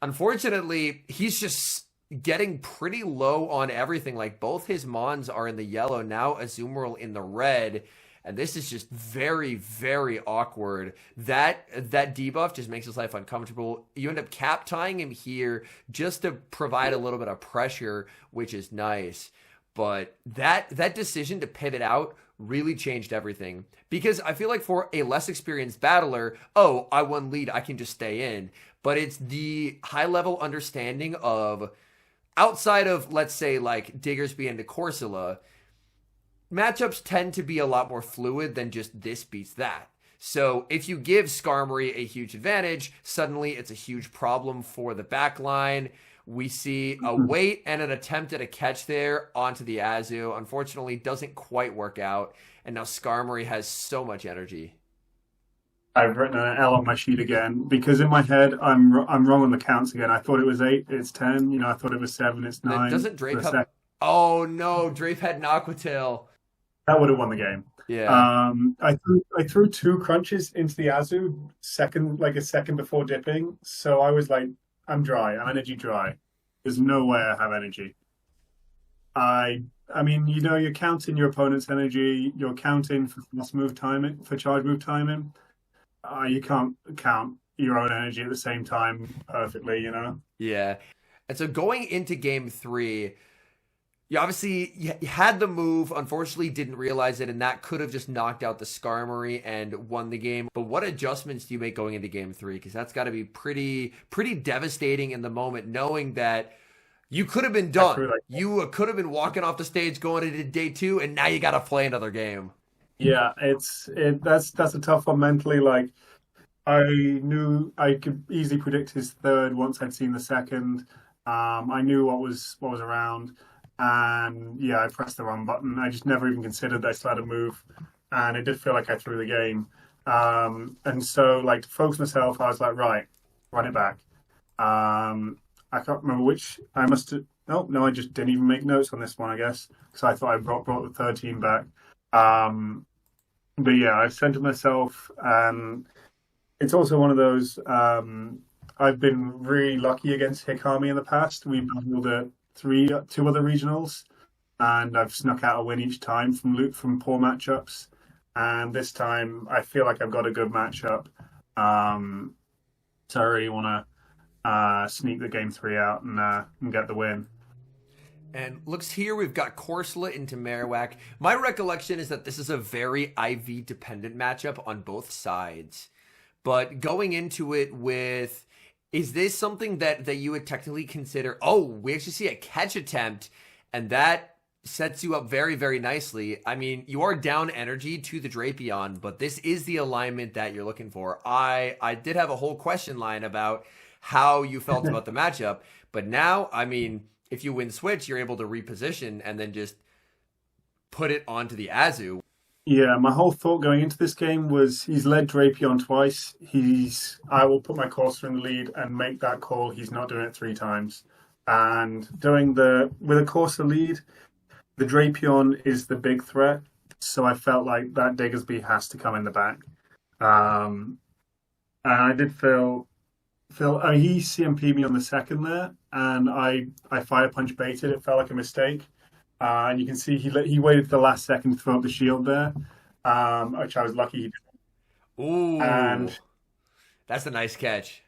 unfortunately, he's just getting pretty low on everything. Like, both his Mons are in the yellow, now Azumarill in the red, and this is just very, very awkward. That debuff just makes his life uncomfortable. You end up cap tying him here just to provide a little bit of pressure, which is nice. But that decision to pivot out really changed everything, because I feel like for a less experienced battler, oh, I won lead, I can just stay in. But it's the high level understanding of, outside of, let's say, like Diggersby into Corsola, matchups tend to be a lot more fluid than just this beats that. So if you give Skarmory a huge advantage, suddenly it's a huge problem for the backline. We see a wait and an attempt at a catch there onto the Azu. Unfortunately, doesn't quite work out. And now Skarmory has so much energy. I've written an L on my sheet again because in my head I'm wrong on the counts again. I thought it was 8, it's 10. You know, I thought it was 7, it's 9. Doesn't Drape have... Oh no, Drape had an Aquatail. That would have won the game. Yeah. I threw 2 crunches into the Azu a second before dipping. So I was like, I'm dry. I'm energy dry. There's no way I have energy. I I mean, you're counting your opponent's energy, you're counting for fast move timing, for charge move timing. You can't count your own energy at the same time perfectly, you know? Yeah. And so going into game three, you obviously you had the move, unfortunately didn't realize it, and that could have just knocked out the Skarmory and won the game. But what adjustments do you make going into game three? Because that's got to be pretty devastating in the moment, knowing that you could have been I threw done. like, You could have been walking off the stage going into day two, and now you got to play another game. yeah, that's a tough one mentally. Like, I knew I could easily predict his third once I'd seen the second. I knew what was around, and yeah, I pressed the wrong button. I just never even considered that I still had a move, and it did feel like I threw the game. And so, like, to focus myself, I was like, right, run it back. I can't remember which. I must have. Oh no, I just didn't even make notes on this one. I guess because I thought I brought the third team back. Um, but yeah, I centered myself, and it's also one of those. I've been really lucky against Hikami in the past. We've battled at two other regionals, and I've snuck out a win each time from poor matchups. And this time, I feel like I've got a good matchup. Um, so I really want to sneak the game three out and get the win. And looks here, we've got Corsola into Marowak. My recollection is that this is a very IV dependent matchup on both sides. But going into it with, is this something that you would technically consider, oh, we actually see a catch attempt, and that sets you up very nicely. I mean, you are down energy to the Drapion, but this is the alignment that you're looking for. I did have a whole question line about how you felt about the matchup, but now, I mean, if you win switch, you're able to reposition and then just put it onto the Azu. Yeah, my whole thought going into this game was he's led Drapion twice. I will put my Corsair in the lead and make that call. He's not doing it three times. And with a Corsair lead, the Drapion is the big threat. So I felt like that Diggersby has to come in the back. And I did he CMP'd me on the second there, and I fire punch baited. It felt like a mistake. And you can see he waited the last second to throw up the shield there, which I was lucky he did. Ooh, And that's a nice catch.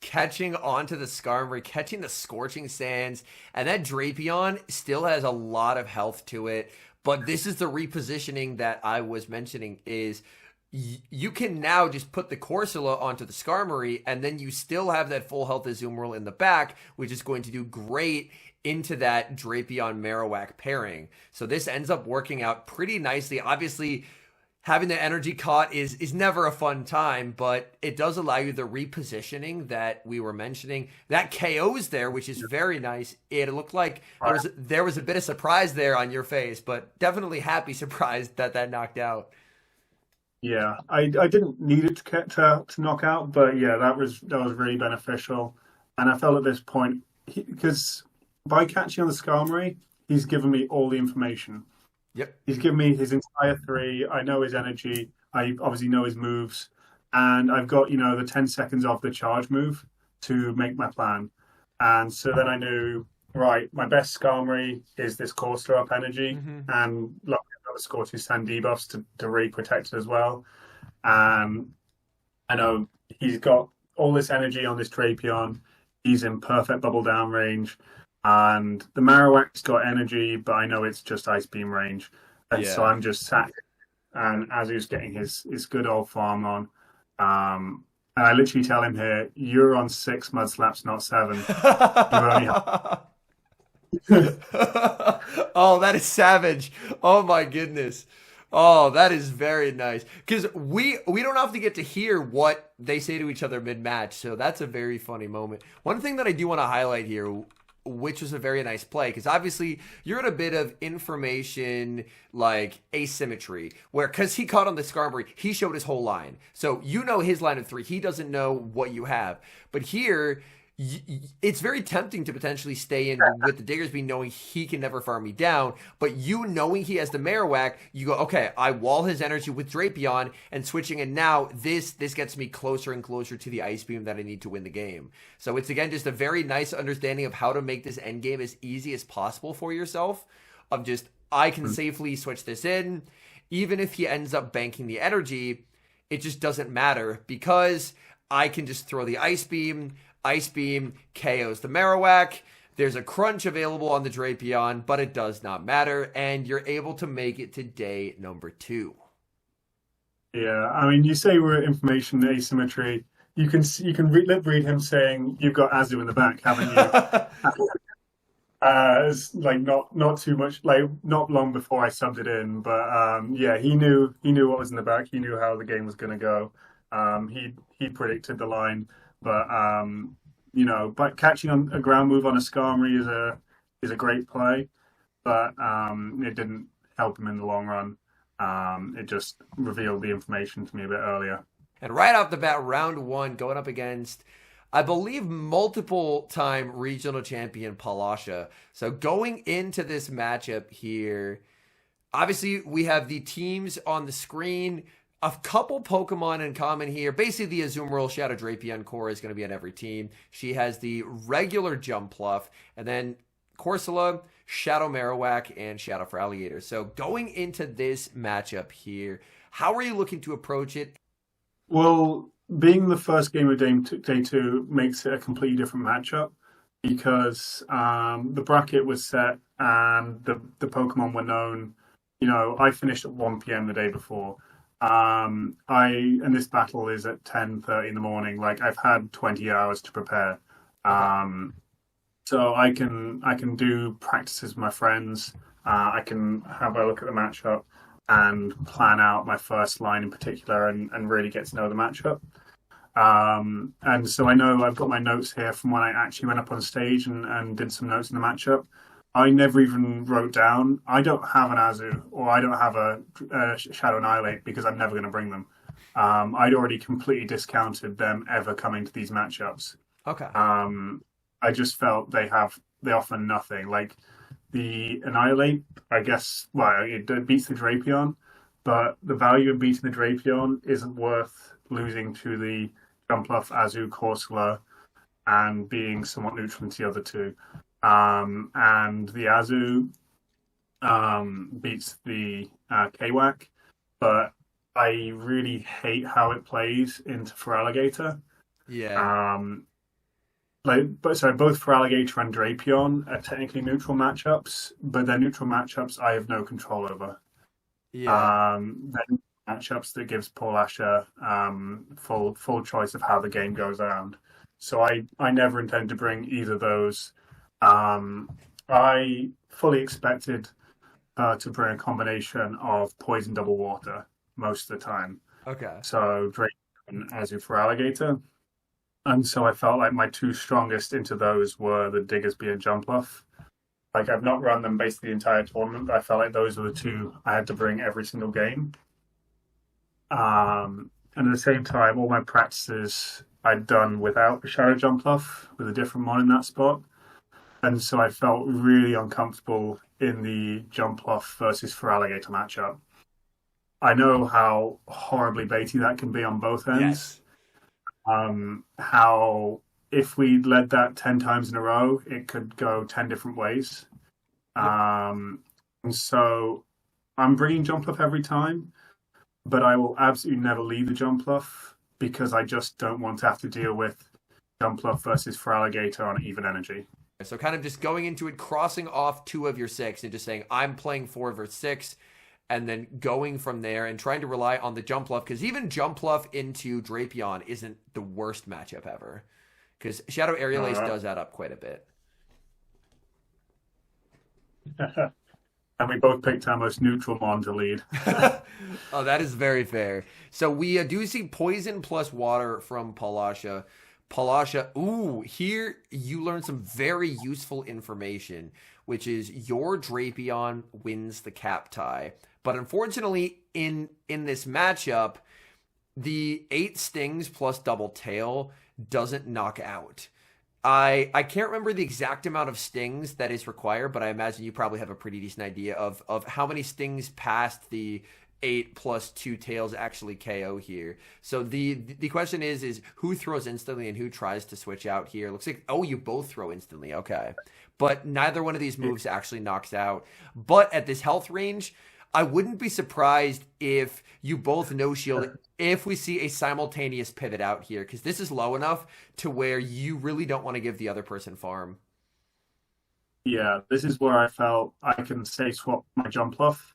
Catching onto the Skarmory, catching the Scorching Sands, and that Drapion still has a lot of health to it. But this is the repositioning that I was mentioning is you can now just put the Corsola onto the Skarmory, and then you still have that full health Azumarill in the back, which is going to do great into that Drapion Marowak pairing. So this ends up working out pretty nicely. Obviously, having the energy caught is never a fun time, but it does allow you the repositioning that we were mentioning. That KO's there, which is very nice. It looked like there was a bit of surprise there on your face, but definitely happy surprise that knocked out. yeah, I didn't need it to knock out, but yeah, that was really beneficial. And I felt at this point because by catching on the Skarmory, he's given me all the information. Yep. He's given me his entire three. I know his energy. I obviously know his moves. And I've got, the 10 seconds off the charge move to make my plan. And so then I knew, right, my best Skarmory is this Corsair up energy. Mm-hmm. And luckily I've got the Scorch's Sand debuffs to really protect it as well. I know he's got all this energy on this Drapion. He's in perfect bubble down range. And the Marowak's got energy, but I know it's just Ice Beam range. And so I'm just sat, and Azu's getting his good old farm on. And I literally tell him here, you're on 6 mud slaps, not 7. Oh, that is savage. Oh my goodness. Oh, that is very nice. Because we don't often get to hear what they say to each other mid-match, so that's a very funny moment. One thing that I do want to highlight here, which was a very nice play, because obviously you're in a bit of information like asymmetry, where because he caught on the Skarmory, he showed his whole line. So you know his line of 3. He doesn't know what you have. But here, it's very tempting to potentially stay in with the Diggersby knowing he can never farm me down, but you knowing he has the Marowak, you go, okay, I wall his energy with Drapion and switching, and now this gets me closer and closer to the Ice Beam that I need to win the game. So it's again just a very nice understanding of how to make this end game as easy as possible for yourself. of just, I can safely switch this in. Even if he ends up banking the energy, it just doesn't matter because I can just throw the Ice Beam. Ice Beam KOs the Marowak. There's a crunch available on the Drapion, but it does not matter, and you're able to make it to day number 2. Yeah, I mean, you say we're information asymmetry. You can lip read him saying you've got Azu in the back, haven't you? It's like not too much, like not long before I subbed it in, but yeah, he knew what was in the back. He knew how the game was going to go. He predicted the line, but but catching on a ground move on a Skarmory is a great play, but it didn't help him in the long run. It just revealed the information to me a bit earlier. And right off the bat, round 1, going up against, I believe, multiple-time regional champion Palasha. So going into this matchup here, obviously we have the teams on the screen. A couple Pokemon in common here. Basically, the Azumarill Shadow Drapion core is going to be on every team. She has the regular Jumpluff, and then Corsola, Shadow Marowak, and Shadow Feraligatr. So going into this matchup here, how are you looking to approach it? Well, being the first game of day 2 makes it a completely different matchup because the bracket was set and the Pokemon were known. I finished at 1 p.m. the day before. And this battle is at 10:30 in the morning. Like I've had 20 hours to prepare. So I can do practices with my friends. I can have a look at the matchup and plan out my first line in particular and really get to know the matchup. And so I know I've got my notes here from when I actually went up on stage and did some notes in the matchup. I never even wrote down, I don't have an Azu or I don't have a Shadow Annihilate because I'm never going to bring them. I'd already completely discounted them ever coming to these matchups. Okay. I just felt they offer nothing. Like the Annihilate, I guess, well, it beats the Drapion, but the value of beating the Drapion isn't worth losing to the Jumpluff, Azu, Corsola, and being somewhat neutral into the other two. And the Azu beats the Kwak, but I really hate how it plays into Feraligatr. Yeah. Both Feraligatr and Drapion are technically neutral matchups, but they're neutral matchups I have no control over. Yeah. They're matchups that gives Palasha full choice of how the game goes around. So I never intend to bring either of those. I fully expected to bring a combination of Poison Double Water most of the time. Okay. So Drapion and Azu Feraligatr. And so I felt like my two strongest into those were the Diggersby and Jumpluff. Like I've not run them basically the entire tournament, but I felt like those were the two I had to bring every single game. And at the same time, all my practices I'd done without the Shadow Jumpluff with a different mon in that spot. And so I felt really uncomfortable in the Jumpluff versus Feraligatr matchup. I know how horribly baity that can be on both ends. Yes. How if we led that 10 times in a row, it could go 10 different ways. Yep. And so I'm bringing Jumpluff every time, but I will absolutely never leave the Jumpluff because I just don't want to have to deal with Jumpluff versus Feraligatr on even energy. So kind of just going into it, crossing off 2 of your 6 and just saying, I'm playing 4 versus 6. And then going from there and trying to rely on the Jumpluff, because even Jumpluff into Drapion isn't the worst matchup ever. Because Shadow Aerial Ace does add up quite a bit. And we both picked our most neutral mon to lead. Oh, that is very fair. So we do see Poison plus Water from Palasha. Palasha, ooh, here you learn some very useful information, which is your Drapion wins the cap tie. But unfortunately, in this matchup, the 8 stings plus double tail doesn't knock out. I can't remember the exact amount of stings that is required, but I imagine you probably have a pretty decent idea of how many stings past the 8 plus 2 tails actually KO here. So the question is who throws instantly and who tries to switch out here? Looks like, oh, you both throw instantly. Okay. But neither one of these moves actually knocks out. But at this health range, I wouldn't be surprised if you both no shield if we see a simultaneous pivot out here, because this is low enough to where you really don't want to give the other person farm. Yeah, this is where I felt I can safe swap my jump off.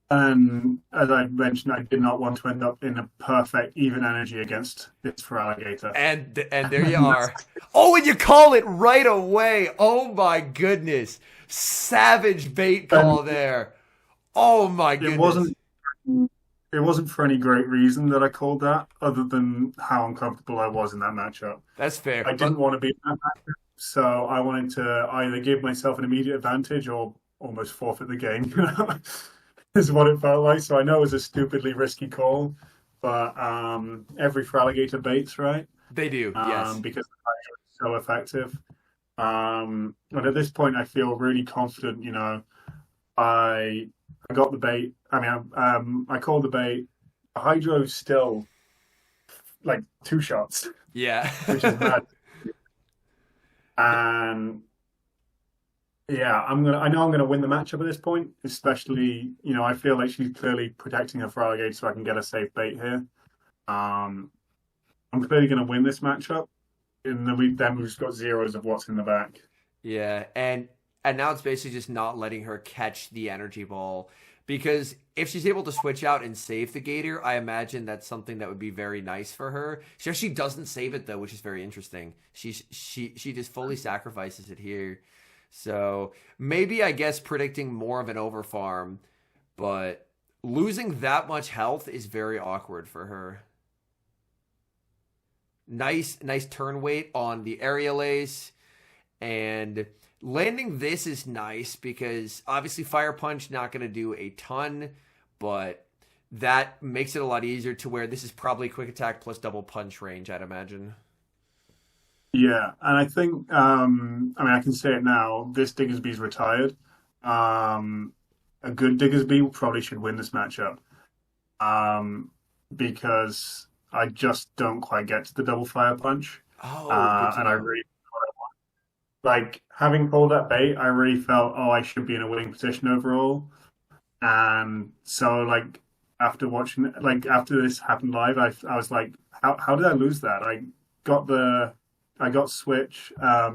And as I mentioned, I did not want to end up in a perfect even energy against this Feraligatr. And there you are. Oh, and you call it right away. Oh my goodness. Savage bait call there. Oh my goodness. It wasn't for any great reason that I called that, other than how uncomfortable I was in that matchup. That's fair. I didn't want to be in that matchup, so I wanted to either give myself an immediate advantage or almost forfeit the game. Is what it felt like. So I know it was a stupidly risky call, but every Feraligatr baits, right? They do, yes. Because the Hydra is so effective. But at this point, I feel really confident. You know, I got the bait. I mean, I called the bait. Hydro's still like 2 shots. Yeah, which is mad. And yeah, I know I'm gonna win the matchup at this point. Especially, you know, I feel like she's clearly protecting her Feraligatr, so I can get a safe bait here. I'm clearly gonna win this matchup. And then we've just got zeros of what's in the back. Yeah, and now it's basically just not letting her catch the energy ball, because if she's able to switch out and save the Gator, I imagine that's something that would be very nice for her. She actually doesn't save it though, which is very interesting. She just fully sacrifices it here. So maybe, I guess, predicting more of an overfarm, but losing that much health is very awkward for her. Nice turn weight on the aerial ace, and landing this is nice because obviously Fire Punch not going to do a ton, but that makes it a lot easier to where this is probably quick attack plus double punch range, I'd imagine. Yeah, and I think, I mean, I can say it now, this Diggersby's retired. A good Diggersby probably should win this matchup, because I just don't quite get to the double Fire Punch. Oh, and I really, like, having called that bait, I really felt, oh, I should be in a winning position overall. And so, like, after this happened live, I was like, how did I lose that? I got switch, I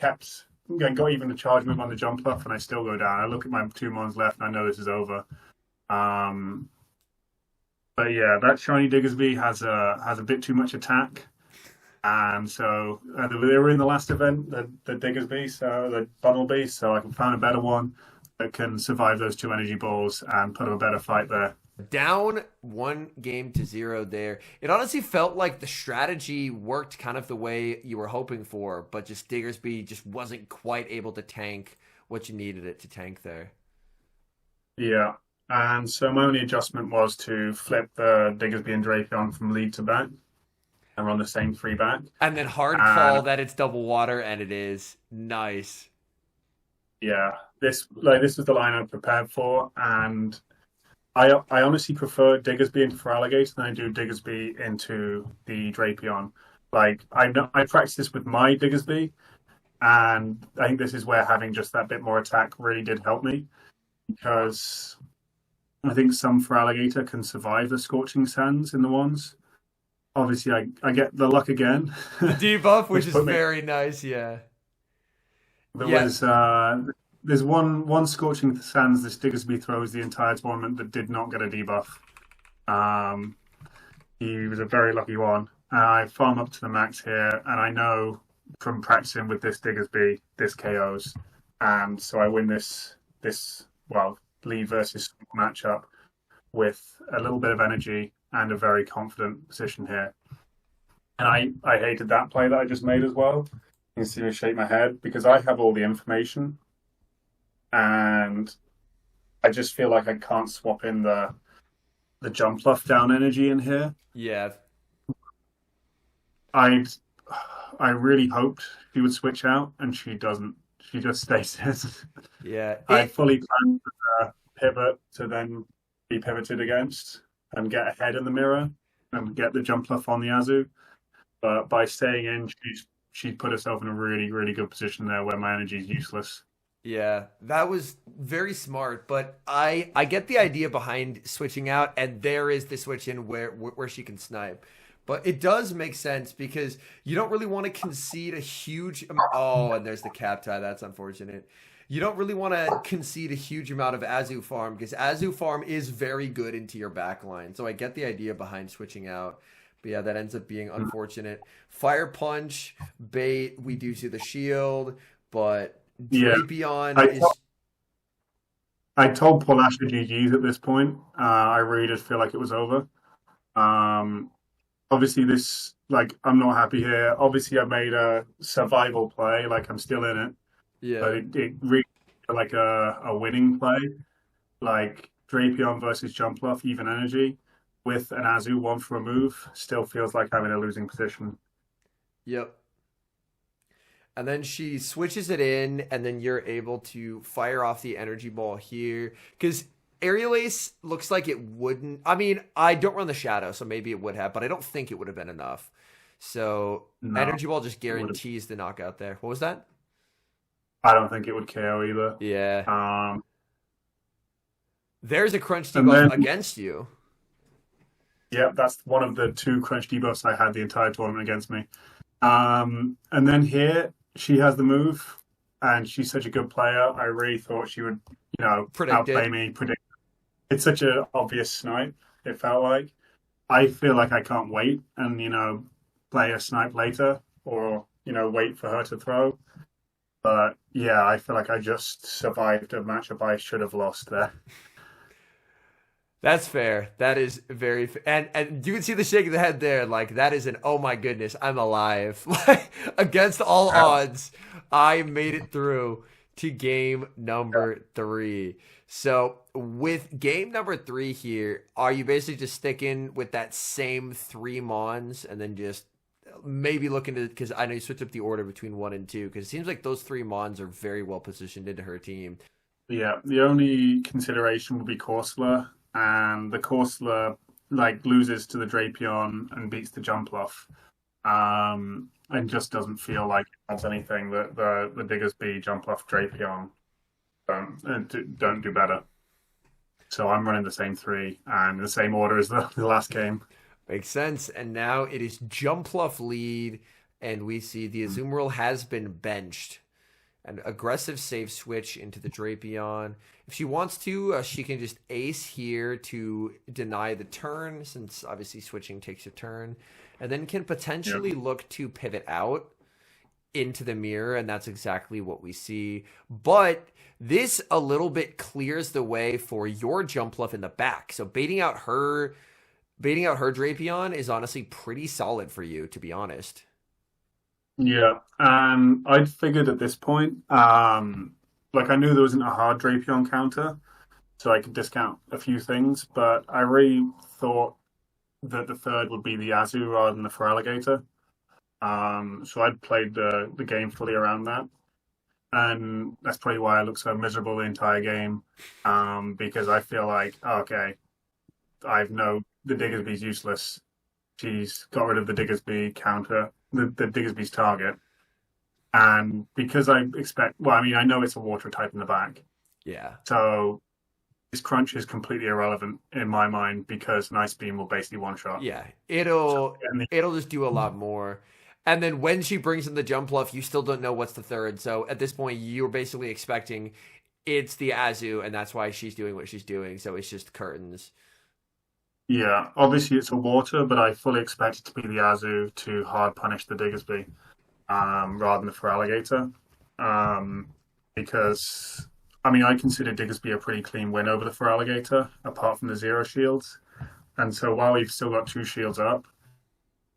got even the charge move on the jump off, and I still go down. I look at my 2 mons left, and I know this is over. But yeah, that shiny Diggersby has a bit too much attack, and so they were in the last event, the Diggersby, so the Bumblebee. So I can find a better one that can survive those 2 energy balls and put up a better fight there. Down 1-0 there. It honestly felt like the strategy worked kind of the way you were hoping for, but just Diggersby just wasn't quite able to tank what you needed it to tank there. Yeah, and so my only adjustment was to flip the Diggersby and Drapion from lead to back and run the same 3 back. And then hard call that it's double water, and it is. Nice. Yeah, this was the line I prepared for, and I honestly prefer Diggersby into Feraligatr than I do Diggersby into the Drapion. Like, I practiced this with my Diggersby, and I think this is where having just that bit more attack really did help me, because I think some Feraligatr can survive the Scorching Sands in the ones. Obviously, I get the luck again. Debuff, which is very nice, yeah. There's one Scorching Sands this Diggersby throws the entire tournament that did not get a debuff. He was a very lucky one. I farm up to the max here, and I know from practicing with this Diggersby, this KOs. And so I win this lead versus matchup with a little bit of energy and a very confident position here. And I hated that play that I just made as well. You can see me shake my head because I have all the information, and I just feel like I can't swap in the jump left down energy in here. Yeah. I really hoped she would switch out, and she doesn't. She just stays. Yeah. I fully planned the pivot to then be pivoted against and get ahead in the mirror and get the jump off on the Azu. But by staying in, she's put herself in a really, really good position there where my energy is useless. Yeah, that was very smart, but I get the idea behind switching out, and there is the switch in where she can snipe. But it does make sense because you don't really want to concede a huge oh, and there's the cap tie. That's unfortunate. You don't really want to concede a huge amount of Azu farm because Azu farm is very good into your backline. So I get the idea behind switching out. But yeah, that ends up being unfortunate. Fire punch, bait, we do see the shield, but Yeah, Drapion I is I told Palasha GG's at this point. I really did feel like it was over. Um, Obviously, this like I'm not happy here. Obviously, I made a survival play, like I'm still in it, yeah. but it really felt like a winning play, like Drapion versus Jumpluff, even energy, with an Azu one for a move, still feels like I'm in a losing position. Yep. And then she switches it in, and then you're able to fire off the energy ball here. Because Aerial Ace looks like it wouldn't. I mean, I don't run the shadow, so maybe it would have, but I don't think it would have been enough. So No, energy ball just it would. guarantees the knockout there. What was that? I don't think it would KO either. Yeah. Um, There's a crunch and debuff then against you. yeah, that's one of the two crunch debuffs I had the entire tournament against me. And then here she has the move, and she's such a good player. I really thought she would, outplay Predicted. me. Predict. It's such an obvious snipe. It felt like. I feel like I can't wait and play a snipe later, or wait for her to throw. But yeah, I feel like I just survived a matchup I should have lost there. That's fair. That is very and you can see the shake of the head there. Like that is an oh my goodness, I'm alive. Like against all odds, I made it through to game number 3. So with game number 3 here, are you basically just sticking with that same 3 mons and then just maybe looking to because I know you switched up the order between 1 and 2 because it seems like those 3 mons are very well positioned into her team. Yeah, the only consideration would be Corsola, and the Corsola like loses to the Drapion and beats the Jumpluff, and just doesn't feel like it adds anything. That the Diggersby Jumpluff Drapion don't do better. So I'm running the same 3 and the same order as the last game. Makes sense. And now it is Jumpluff lead, and we see the Azumarill has been benched. An aggressive save switch into the Drapion. If she wants to, she can just ace here to deny the turn, since obviously switching takes a turn, and then can potentially look to pivot out into the mirror, and that's exactly what we see. But this a little bit clears the way for your Jumpluff in the back. So baiting out her Drapion is honestly pretty solid for you, to be honest. Yeah, I'd figured at this point, like I knew there wasn't a hard Drapion counter, so I could discount a few things, but I really thought that the third would be the Azu rather than the Feraligatr. So I'd played the game fully around that, and that's probably why I look so miserable the entire game, because I feel like, okay, I know the Diggersby's useless. She's got rid of the Diggersby counter, the Diggersby's target. And because I expect, well, I mean, I know it's a water type in the back. Yeah. So this crunch is completely irrelevant in my mind because an Ice Beam will basically one shot. Yeah. So, It'll just do a lot more. And then when she brings in the Jumpluff, you still don't know what's the third. So at this point, you're basically expecting it's the Azu, and that's why she's doing what she's doing. So it's just curtains. yeah, obviously it's a water, but I fully expect it to be the Azu to hard punish the Diggersby rather than the Feraligatr. Because, I mean, I consider Diggersby a pretty clean win over the Feraligatr, apart from the zero shields. And so while we've still got 2 shields up,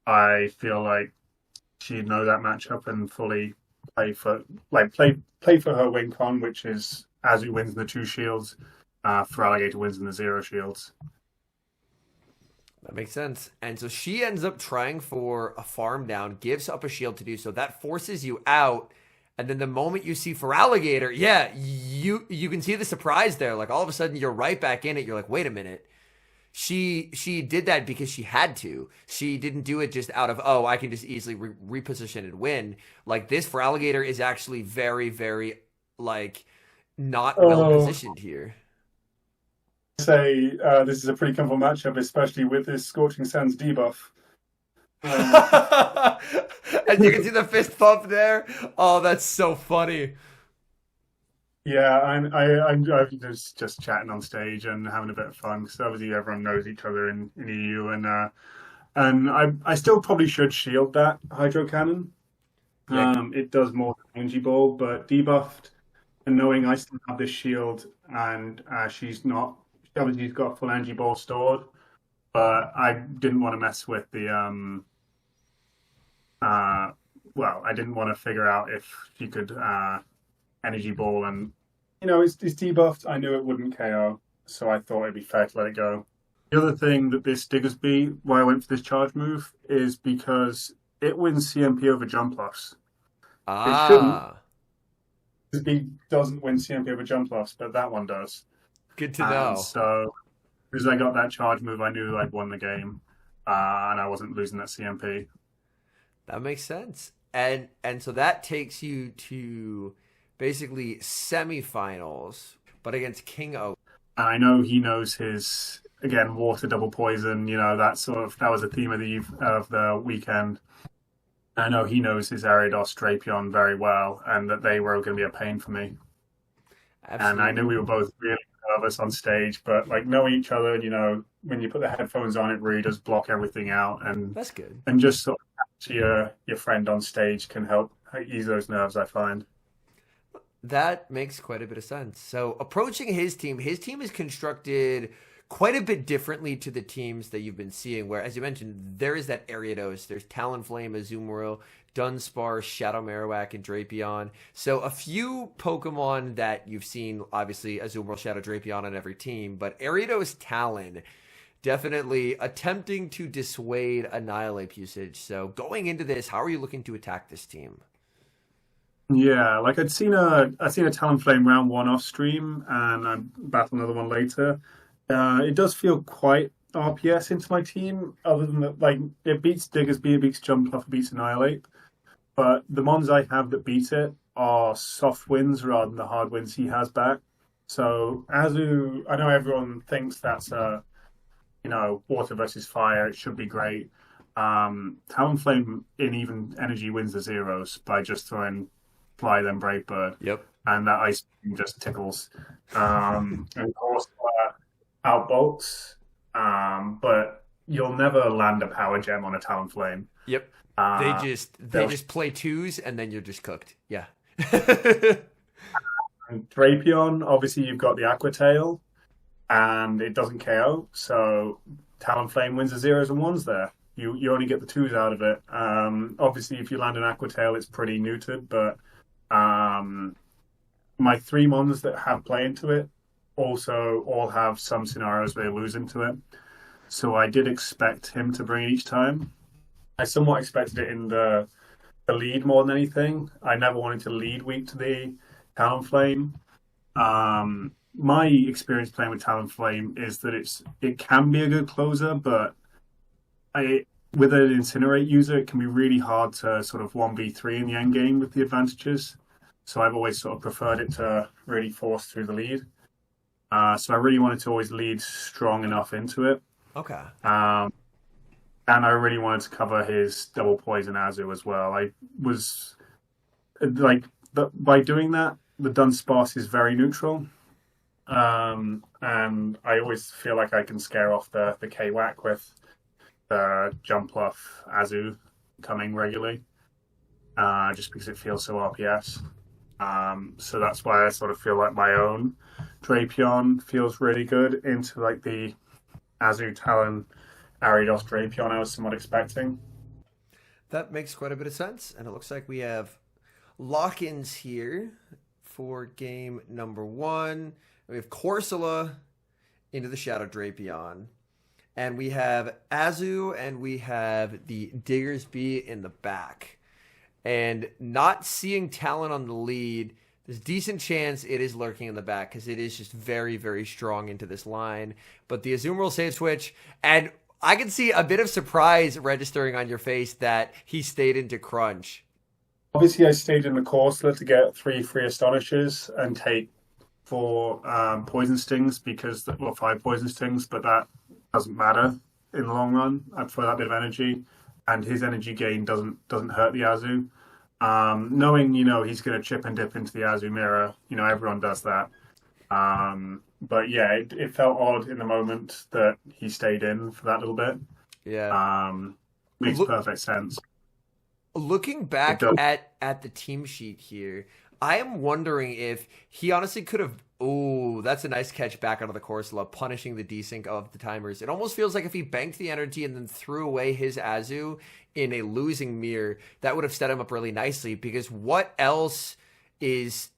I feel like she'd know that matchup and fully play for her win con, which is Azu wins the 2 shields, Feraligatr wins in the 0 shields. That makes sense. And so she ends up trying for a farm down, gives up a shield to do so. That forces you out. And then the moment you see Feraligatr, yeah, you can see the surprise there. Like all of a sudden you're right back in it. You're like, wait a minute. She did that because she had to. She didn't do it just out of, oh, I can just easily reposition and win. Like this Feraligatr is actually very, very like not well positioned here. Say this is a pretty comfortable matchup, especially with this Scorching Sands debuff. And you can see the fist bump there. Oh, that's so funny. Yeah, I'm just chatting on stage and having a bit of fun because obviously everyone knows each other in EU, and I still probably should shield that Hydro Cannon. Yeah. It does more than Energy Ball, but debuffed, and knowing I still have this shield and she's not, obviously she's got full Energy Ball stored, but I didn't want to mess with the well, I didn't want to figure out if she could Energy Ball, and it's debuffed. I knew it wouldn't KO, so I thought it'd be fair to let it go. The other thing that this Diggersby, why I went for this charge move, is because it wins CMP over Jumpluffs. It shouldn't. Diggersby doesn't win CMP over Jumpluffs, but that one does. Good to know. So, as I got that charge move, I knew I'd won the game, and I wasn't losing that CMP. That makes sense. And so that takes you to basically semifinals, but against King O. I know he knows his, again, water double poison, that was a theme of the weekend. I know he knows his Ariados Drapion very well, and that they were going to be a pain for me. Absolutely. And I knew we were both really nervous on stage, but like knowing each other, when you put the headphones on, it really does block everything out, and that's good. And just sort of to your friend on stage can help ease those nerves, I find. That makes quite a bit of sense. So approaching his team is constructed quite a bit differently to the teams that you've been seeing, where, as you mentioned, there is that Ariados, there's Talonflame, Azumarill, Dunsparce, Shadow Marowak, and Drapion. So a few Pokemon that you've seen, obviously, Azumarill, Shadow, Drapion on every team, but Ariados Talon definitely attempting to dissuade Annihilape usage. So going into this, how are you looking to attack this team? Yeah, like I'd seen a Talonflame round one off stream, and I battled another one later. It does feel quite RPS into my team, other than that, like it beats Diggersby, it beats Jumpluff, it beats Annihilape. But the mons I have that beat it are soft wins rather than the hard wins he has back. So Azu, I know everyone thinks that's water versus fire. It should be great. Talonflame in even energy wins the zeros by just throwing Fly then Brave Bird. Yep. And that ice just tickles. And of course, outbolts. But you'll never land a power gem on a Talonflame. Yep. They just play twos and then you're just cooked. Yeah. And Drapion, obviously you've got the Aqua Tail, and it doesn't KO, so Talonflame wins the zeros and ones there. You only get the twos out of it. Obviously, if you land an Aqua Tail, it's pretty neutered, but my three mons that have play into it also all have some scenarios where they lose into it. So I did expect him to bring it each time. I somewhat expected it in the lead more than anything. I never wanted to lead weak to the Talonflame. My experience playing with Talonflame is that it can be a good closer, but with an Incinerate user, it can be really hard to sort of 1v3 in the end game with the advantages. So I've always sort of preferred it to really force through the lead. So I really wanted to always lead strong enough into it. Okay. And I really wanted to cover his double poison Azu as well. I was like, by doing that, the Dunsparce is very neutral. And I always feel like I can scare off the K-Whack with the Jumpluff Azu coming regularly, just because it feels so RPS. So that's why I sort of feel like my own Drapion feels really good into like the Azu Talon Ariados Drapion I was somewhat expecting. That makes quite a bit of sense, and it looks like we have lock-ins here for game number one. We have Corsola into the Shadow Drapion. And we have Azu and we have the Diggersby in the back. And not seeing Talon on the lead, there's a decent chance it is lurking in the back because it is just very, very strong into this line. But the Azumarill save switch, and I can see a bit of surprise registering on your face that he stayed into Crunch. Obviously, I stayed in the Corsola to get 3 free Astonishes and take 4 Poison Stings because, well, 5 Poison Stings, but that doesn't matter in the long run for that bit of energy. And his energy gain doesn't hurt the Azu. Knowing, he's going to chip and dip into the Azu mirror, everyone does that. But yeah, it felt odd in the moment that he stayed in for that little bit. Yeah. Makes perfect sense. Looking back at the team sheet here, I am wondering if he honestly could have. Oh, that's a nice catch back out of the Corsola, punishing the desync of the timers. It almost feels like if he banked the energy and then threw away his Azu in a losing mirror, that would have set him up really nicely. Because what else is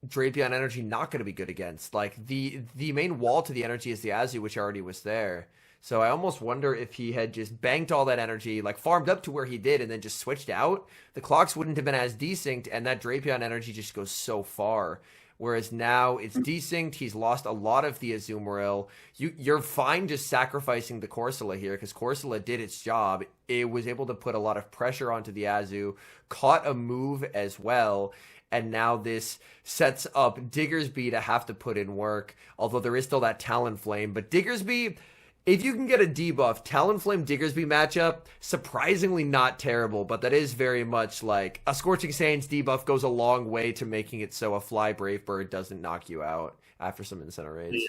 Drapion energy not going to be good against? Like the main wall to the energy is the Azu, which already was there. So I almost wonder if he had just banked all that energy, like farmed up to where he did, and then just switched out, the clocks wouldn't have been as desynced, and that Drapion energy just goes so far. Whereas now it's desynced, he's lost a lot of the Azumarill. You're fine just sacrificing the Corsola here, because Corsola did its job. It was able to put a lot of pressure onto the Azu, caught a move as well, and now this sets up Diggersby to have to put in work, although there is still that Talonflame. But Diggersby, if you can get a debuff, Talonflame Diggersby matchup, surprisingly not terrible, but that is very much like a Scorching Sands debuff goes a long way to making it so a Fly Brave Bird doesn't knock you out after some Incinerate.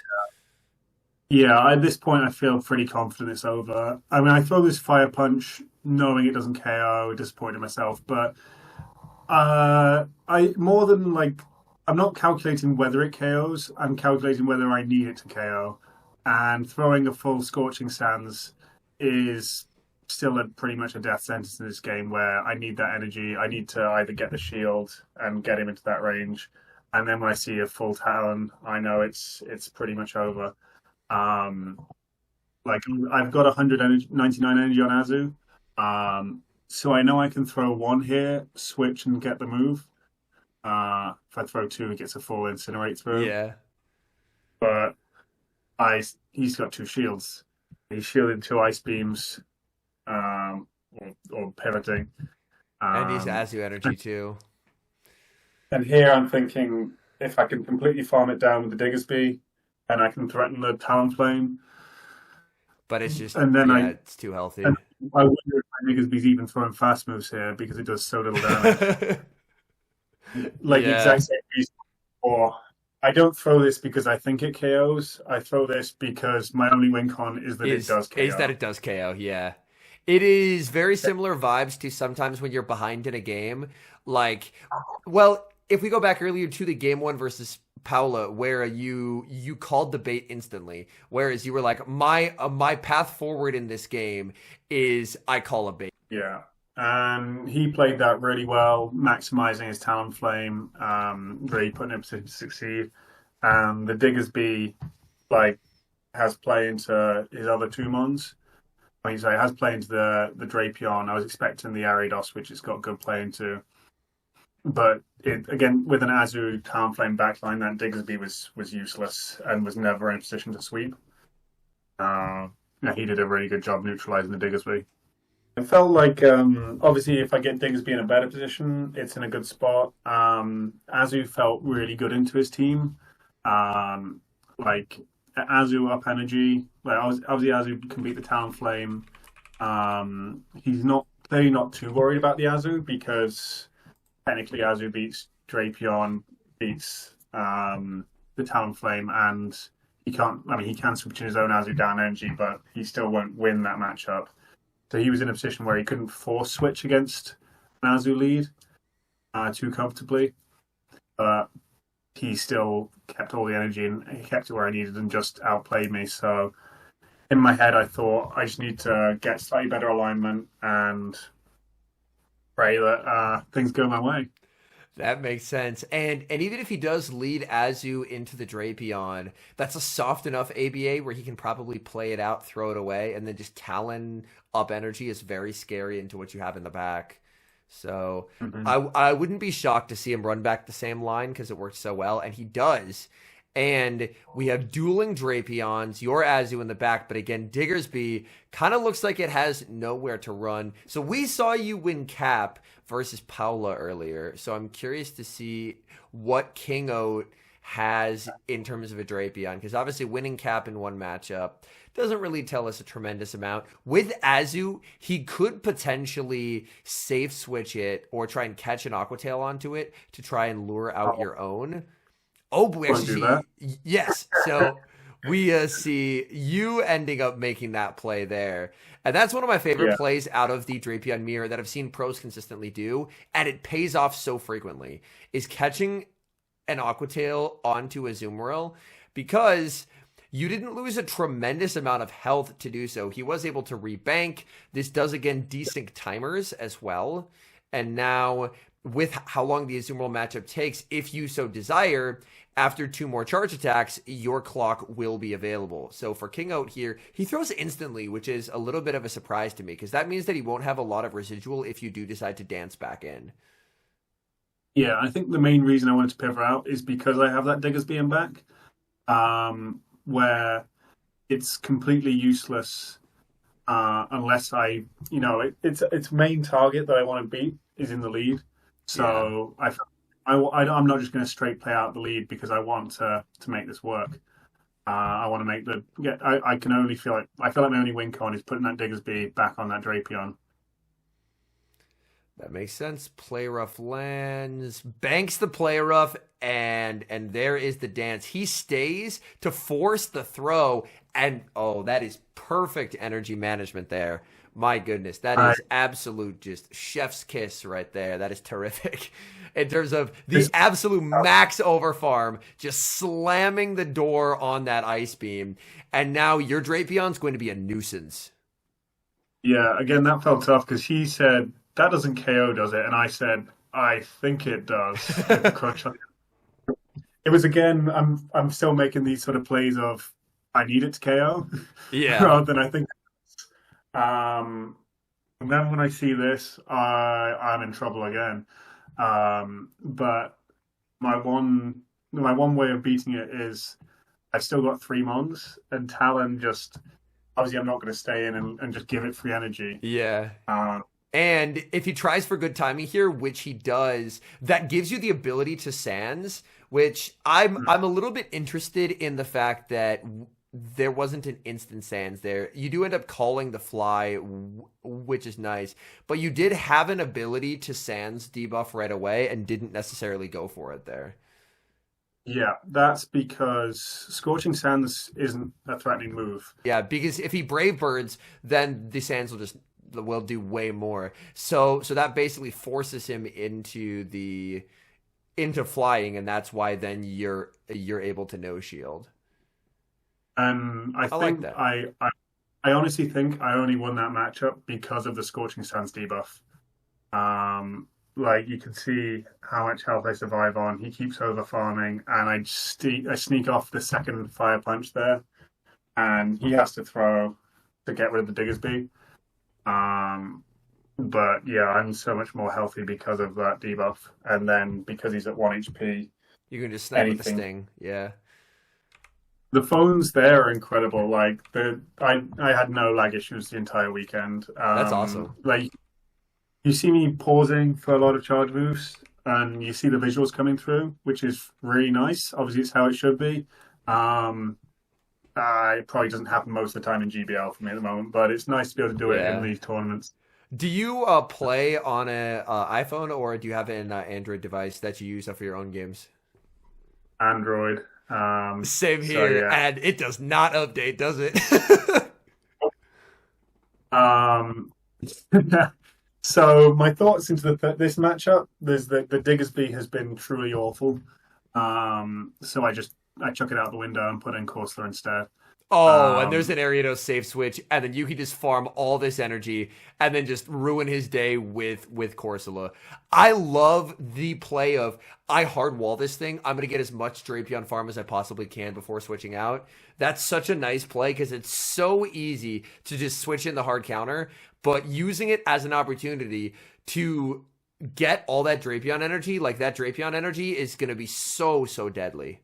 Yeah, at this point I feel pretty confident it's over. I mean, I throw this Fire Punch knowing it doesn't KO, disappointed myself, but I more than like, I'm not calculating whether it KOs, I'm calculating whether I need it to KO. And throwing a full Scorching Sands is still pretty much a death sentence in this game where I need that energy. I need to either get the shield and get him into that range. And then when I see a full Talon, I know it's pretty much over. Like I've got 199 energy on Azu. So I know I can throw 1 here, switch and get the move. If I throw 2, he gets a full Incinerate through. Yeah. But he's got 2 shields. He's shielded 2 Ice Beams, or pivoting. And he's Azu energy too. And here I'm thinking if I can completely farm it down with the Diggersby, and I can threaten the Talonflame. But it's just, and then it's too healthy. I wonder if my Diggersby's even throwing fast moves here because it does so little damage. Like the exact same reason. Or I don't throw this because I think it KOs. I throw this because my only win con is that it does KO. Is that it does KO, yeah. It is very similar vibes to sometimes when you're behind in a game. Like, well, if we go back earlier to the game 1 versus Paula, where you called the bait instantly, whereas you were like, my path forward in this game is I call a bait. Yeah. And he played that really well, maximizing his Talonflame, really putting him in a position to succeed. And the Diggersby, has play into his other 2 mons. I mean, so it has play into the Drapion. I was expecting the Ariados, which it's got good play into. But again, with an Azu Talonflame backline, that Diggersby was useless and was never in a position to sweep. He did a really good job neutralizing the Diggersby. I felt like, obviously, if I get Diggersby in a better position, it's in a good spot. Azu felt really good into his team. Azu up energy. Obviously, Azu can beat the Talonflame. He's clearly not too worried about the Azu because technically Azu beats Drapion, beats the Talonflame, and he can switch in his own Azu down energy, but he still won't win that matchup. So he was in a position where he couldn't force switch against an Azu lead too comfortably. But he still kept all the energy and he kept it where I needed and just outplayed me. So in my head, I thought I just need to get slightly better alignment and pray that things go my way. That makes sense. And even if he does lead Azu into the Drapion, that's a soft enough ABA where he can probably play it out, throw it away, and then just Talon up energy is very scary into what you have in the back. So Mhm. I wouldn't be shocked to see him run back the same line because it works so well, and he does. And we have dueling Drapions, your Azu in the back, but again, Diggersby kind of looks like it has nowhere to run. So we saw you win Cap versus Paula earlier. So I'm curious to see what King Oat has in terms of a Drapion, because obviously winning Cap in one matchup doesn't really tell us a tremendous amount. With Azu, he could potentially safe switch it or try and catch an Aqua Tail onto it to try and lure out your own. Oh, we Won't do actually that. see, yes. So we see you ending up making that play there. And that's one of my favorite Yeah. plays out of the Drapion mirror that I've seen pros consistently do. And it pays off so frequently, is catching an Aqua Tail onto a Azumarill, because you didn't lose a tremendous amount of health to do so. He was able to rebank. This does, again, desync timers as well. And now, with how long the Azumarill matchup takes, if you so desire, after 2 more charge attacks, your clock will be available. So for King Oat here, he throws instantly, which is a little bit of a surprise to me, because that means that he won't have a lot of residual if you do decide to dance back in. Yeah, I think the main reason I wanted to pivot out is because I have that Diggers being back, where it's completely useless unless its main target that I want to beat is in the lead. So I'm not just going to straight play out the lead because I want to make this work. I want to make I can only feel like my only win con is putting that Diggersby back on that Drapion. That makes sense. Play rough lands, banks the play rough, and there is the dance. He stays to force the throw, and oh, that is perfect energy management there. My goodness, that is absolute just chef's kiss right there. That is terrific. In terms of the absolute max over farm, just slamming the door on that ice beam, and now your Drapion's going to be a nuisance. Yeah, again, that felt tough because he said, that doesn't KO, does it? And I said, I think it does. With the crunch on it. It was, again, I'm still making these sort of plays of, I need it to KO. Yeah. Rather than I think. And then when I see this, I'm in trouble again. But my one way of beating it is I've still got 3 Mons, and Talon just, obviously I'm not going to stay in and just give it free energy. Yeah. And if he tries for good timing here, which he does, that gives you the ability to Sands, which I'm a little bit interested in the fact that there wasn't an instant Sands there. You do end up calling the fly, which is nice, but you did have an ability to Sands debuff right away and didn't necessarily go for it there. Yeah, that's because Scorching Sands isn't a threatening move. Yeah, because if he Brave Birds, then the Sands will do way more. So that basically forces him into flying, and that's why then you're able to no shield. And I think like that. I honestly think I only won that matchup because of the Scorching Sands debuff. Like you can see how much health I survive on. He keeps over farming, and I sneak off the second fire punch there, and he has to throw to get rid of the Diggersby. But yeah, I'm so much more healthy because of that debuff, and then because he's at 1 HP, you can just snipe with the sting. Yeah. The phones there are incredible. Like I had no lag issues the entire weekend. That's awesome. Like you see me pausing for a lot of charge moves, and you see the visuals coming through, which is really nice. Obviously, it's how it should be. It probably doesn't happen most of the time in GBL for me at the moment, but it's nice to be able to do it in these tournaments. Do you play on an iPhone, or do you have an Android device that you use for your own games? Android. Same here, and it does not update, does it? So my thoughts into this matchup is that the Diggersby has been truly awful. So I chuck it out the window and put in Corsola instead. Oh, and there's an Ariados safe switch, and then you can just farm all this energy and then just ruin his day with Corsola. I love the play of, I hard wall this thing. I'm going to get as much Drapion farm as I possibly can before switching out. That's such a nice play because it's so easy to just switch in the hard counter, but using it as an opportunity to get all that Drapion energy, like that Drapion energy is going to be so, so deadly.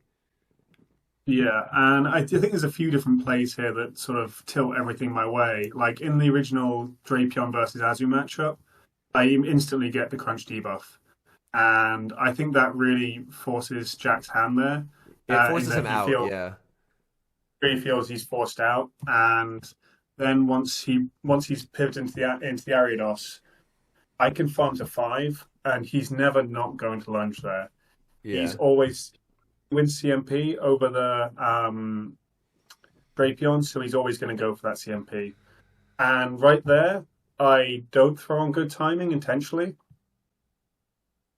Yeah, and I think there's a few different plays here that sort of tilt everything my way. Like in the original Drapion versus Azu matchup, I instantly get the crunch debuff. And I think that really forces Jack's hand there. It In forces that him out, yeah. he feels he's forced out. And then once he's pivoted into the Ariados, I can farm to 5, and he's never not going to lunge there. Yeah. He's always wins CMP over the Drapion, so he's always going to go for that CMP. And right there, I don't throw on good timing intentionally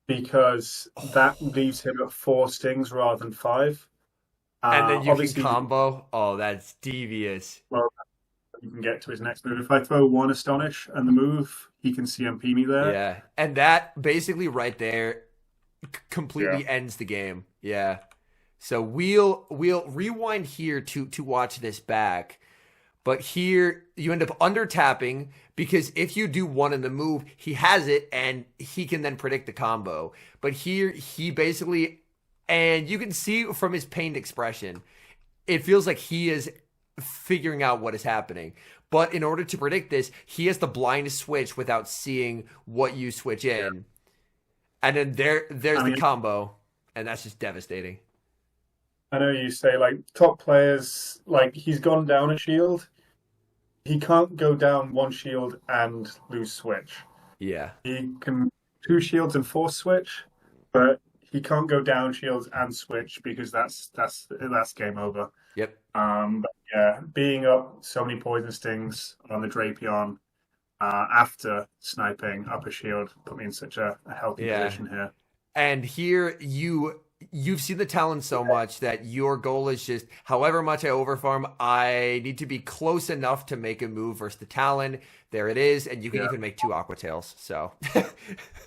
because that leaves him at 4 stings rather than 5. And then you can Obviously, combo. Oh, that's devious. well, you can get to his next move. If I throw 1 Astonish and the move, he can CMP me there. Yeah. And that basically right there completely ends the game. Yeah. So we'll rewind here to watch this back. But here you end up under tapping because if you do 1 in the move, he has it and he can then predict the combo. But here he basically, and you can see from his pained expression, it feels like he is figuring out what is happening. But in order to predict this, he has the blind switch without seeing what you switch in. Yeah. And then there's the combo, and that's just devastating. I know you say, like, top players, like, he's gone down a shield. He can't go down 1 shield and lose switch. Yeah. He can 2 shields and force switch, but he can't go down shields and switch because that's game over. Yep. But yeah, being up so many poison stings on the Drapion after sniping up a shield put me in such a healthy position here. And here you've seen the talent so much that your goal is just, however much I overfarm, I need to be close enough to make a move versus the Talon. There it is, and you can even make 2 Aqua Tails. So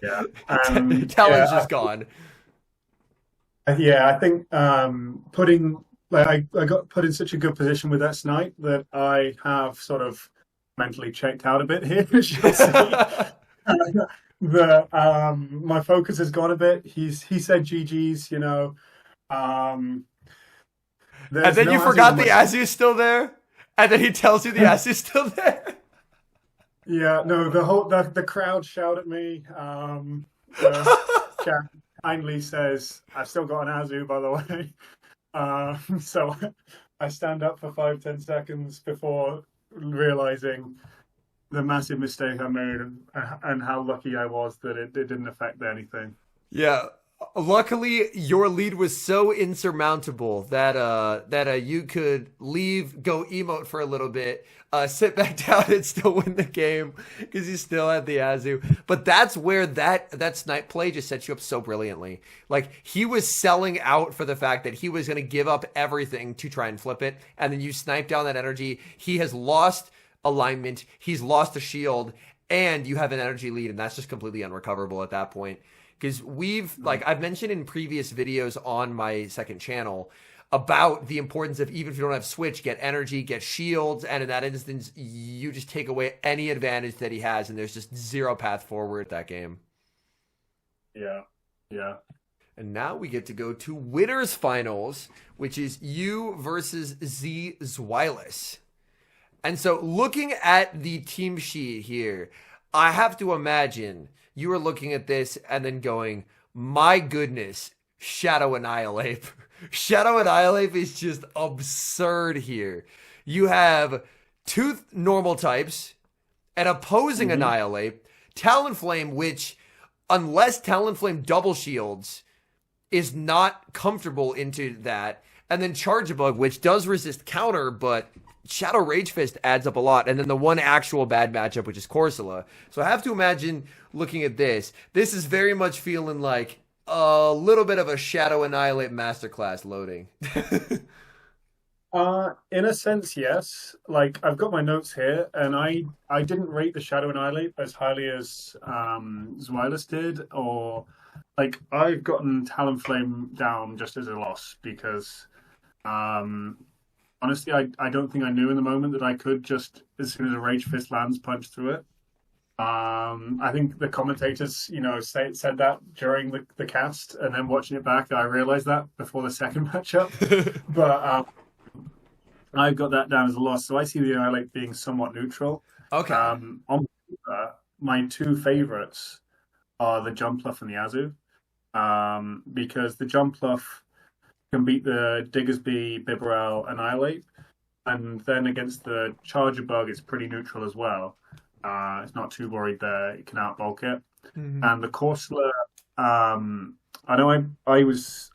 yeah, Talon's just gone. Yeah, I think I got put in such a good position with that snipe that I have sort of mentally checked out a bit here. My focus has gone a bit. He said GG's, you know. And then you forgot the Azu's still there, and then he tells you the Azu's still there. Yeah, no, the crowd shout at me. Chat kindly says I've still got an Azu, by the way. So I stand up for 5-10 seconds before realizing the massive mistake I made and how lucky I was that it didn't affect anything. Yeah. Luckily, your lead was so insurmountable that you could leave, go emote for a little bit, sit back down and still win the game because you still had the Azu. But that's where that snipe play just set you up so brilliantly. Like, he was selling out for the fact that he was going to give up everything to try and flip it, and then you snipe down that energy. He has lost alignment, he's lost a shield, and you have an energy lead, and that's just completely unrecoverable at that point. Because I've mentioned in previous videos on my second channel about the importance of, even if you don't have switch, get energy, get shields, and in that instance, you just take away any advantage that he has, and there's just 0 path forward that game. Yeah. And now we get to go to winners finals, which is you versus Z Zweilous. And so looking at the team sheet here, I have to imagine you were looking at this and then going, my goodness, Shadow Annihilape. Shadow Annihilape is just absurd here. You have 2 normal types, an opposing Annihilape, Talonflame, which, unless Talonflame double shields, is not comfortable into that, and then Charge-a-Bug, which does resist counter, but Shadow Rage Fist adds up a lot, and then the one actual bad matchup, which is Corsola. So I have to imagine, looking at this is very much feeling like a little bit of a Shadow Annihilape masterclass loading. In a sense, yes. Like, I've got my notes here, and I didn't rate the Shadow Annihilape as highly as Zweilous did, or like, I've gotten Talonflame down just as a loss because honestly, I don't think I knew in the moment that I could just, as soon as a Rage Fist lands, punch through it. I think the commentators, said that during the cast, and then watching it back, I realized that before the second matchup. But I've got that down as a loss, so I see the Annihilape being somewhat neutral. Okay. On my two favorites are the Jumpluff and the Azu, because the Jumpluff can beat the Diggersby, Bibarel, and Annihilape, and then against the Charger Bug, it's pretty neutral as well. It's not too worried there; it can outbulk it. Mm-hmm. And the Corsola, I know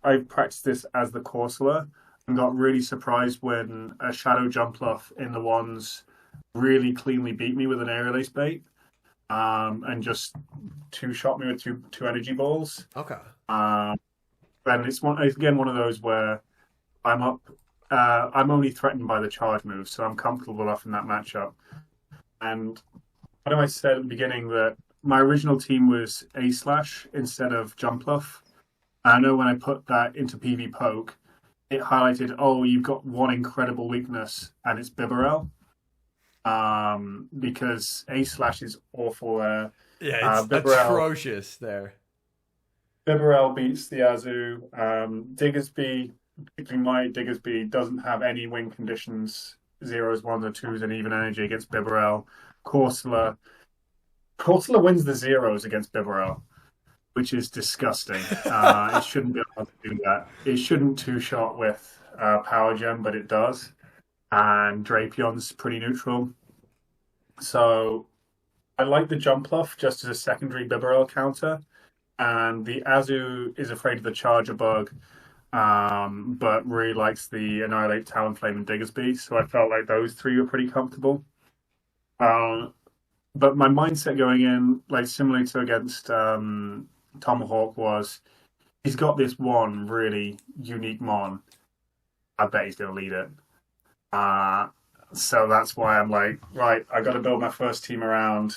I practiced this as the Corsola and got really surprised when a Shadow Jumpluff in the ones really cleanly beat me with an aerial ace bait, and just two shot me with two energy balls. Okay. And it's one of those where I'm up. I'm only threatened by the charge move, so I'm comfortable enough in that matchup. And I know I said at the beginning that my original team was A/Slash instead of Jumpluff. I know when I put that into PV Poke, it highlighted, oh, you've got one incredible weakness, and it's Bibarel. Because A/Slash is awful there. Yeah, it's atrocious there. Bibarel beats the Azu. Diggersby, particularly my Diggersby, doesn't have any win conditions, zeros, ones, or twos, and even energy against Bibarel. Corsola wins the zeros against Bibarel, which is disgusting. It shouldn't be able to do that. It shouldn't two-shot with Power Gem, but it does. And Drapion's pretty neutral. So I like the Jumpluff just as a secondary Bibarel counter. And the Azu is afraid of the Charger Bug, but really likes the Annihilape, Talonflame, and Diggersby. So I felt like those three were pretty comfortable. But my mindset going in, like similarly to against Tomahawk, was he's got this one really unique mon. I bet he's going to lead it. So that's why I'm like, right, I've got to build my first team around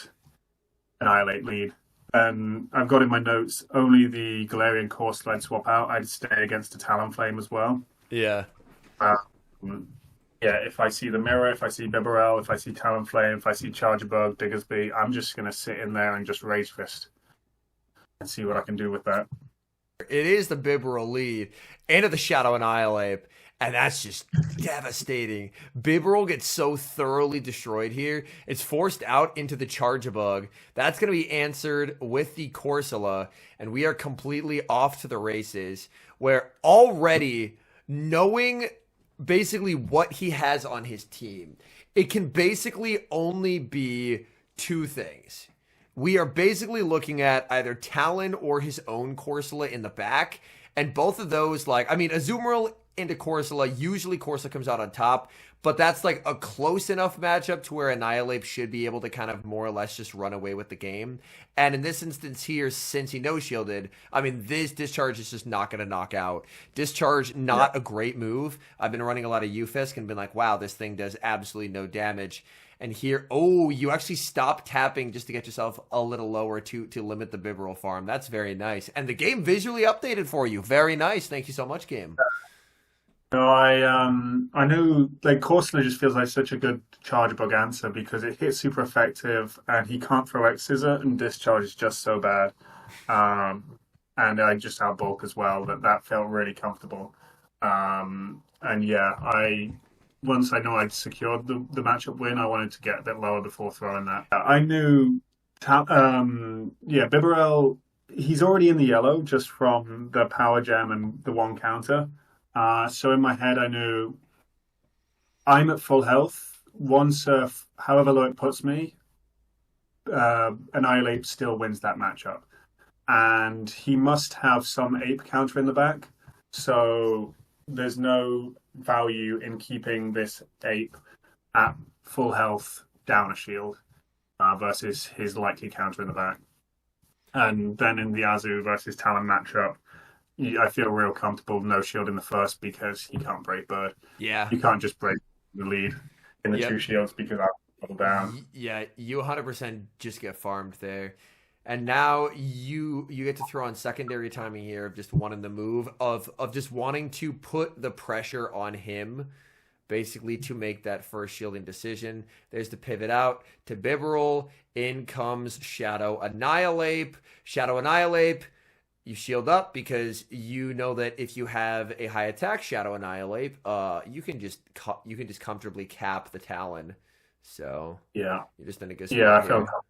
Annihilape lead. And I've got in my notes only the Galarian Corsola I'd swap out. I'd stay against the Talonflame as well. Yeah. Yeah, if I see the Mirror, if I see Bibarel, if I see Talonflame, if I see Charger Bug, Diggersby, I'm just going to sit in there and just Rage Fist and see what I can do with that. It is the Bibarel lead and of the Shadow Annihilape, and that's just devastating. Bibarel gets so thoroughly destroyed here. It's forced out into the Charjabug. That's going to be answered with the Corsola, and we are completely off to the races, where already knowing basically what he has on his team, it can basically only be two things. We are basically looking at either Talon or his own Corsola in the back, and both of those, Azumarill into Corsola, usually Corsola comes out on top, but that's like a close enough matchup to where Annihilape should be able to kind of more or less just run away with the game. And in this instance here, since he no-shielded, this Discharge is just not going to knock out. Discharge, not a great move. I've been running a lot of UFisk and been like, wow, this thing does absolutely no damage. And here, you actually stop tapping just to get yourself a little lower to limit the Bibarel farm. That's very nice. And the game visually updated for you. Very nice. Thank you so much, game. No, I know like Corsola just feels like such a good charge bug answer because it hits super effective and he can't throw X Scissor and Discharge is just so bad. And I just outbulk as well. That felt really comfortable. And yeah, once I know I'd secured the matchup win, I wanted to get a bit lower before throwing that. I knew Bibarel, he's already in the yellow just from the Power Gem and the one counter. So in my head, I knew I'm at full health. One surf, however low it puts me, Annihilape still wins that matchup. And he must have some ape counter in the back. So there's no value in keeping this ape at full health down a shield versus his likely counter in the back. And then in the Azu versus Talon matchup, I feel real comfortable no shield in the first because he can't break Bird. Yeah. You can't just break the lead in the two shields because I'm down. Yeah, you 100% just get farmed there. And now you get to throw on secondary timing here of just wanting the move, of just wanting to put the pressure on him basically to make that first shielding decision. There's the pivot out to Bibarel. In comes Shadow Annihilape. Shadow Annihilape, you shield up because you know that if you have a high attack Shadow Annihilape, you can just comfortably cap the Talon. So Yeah, you're just in a good spot. yeah, I feel comfortable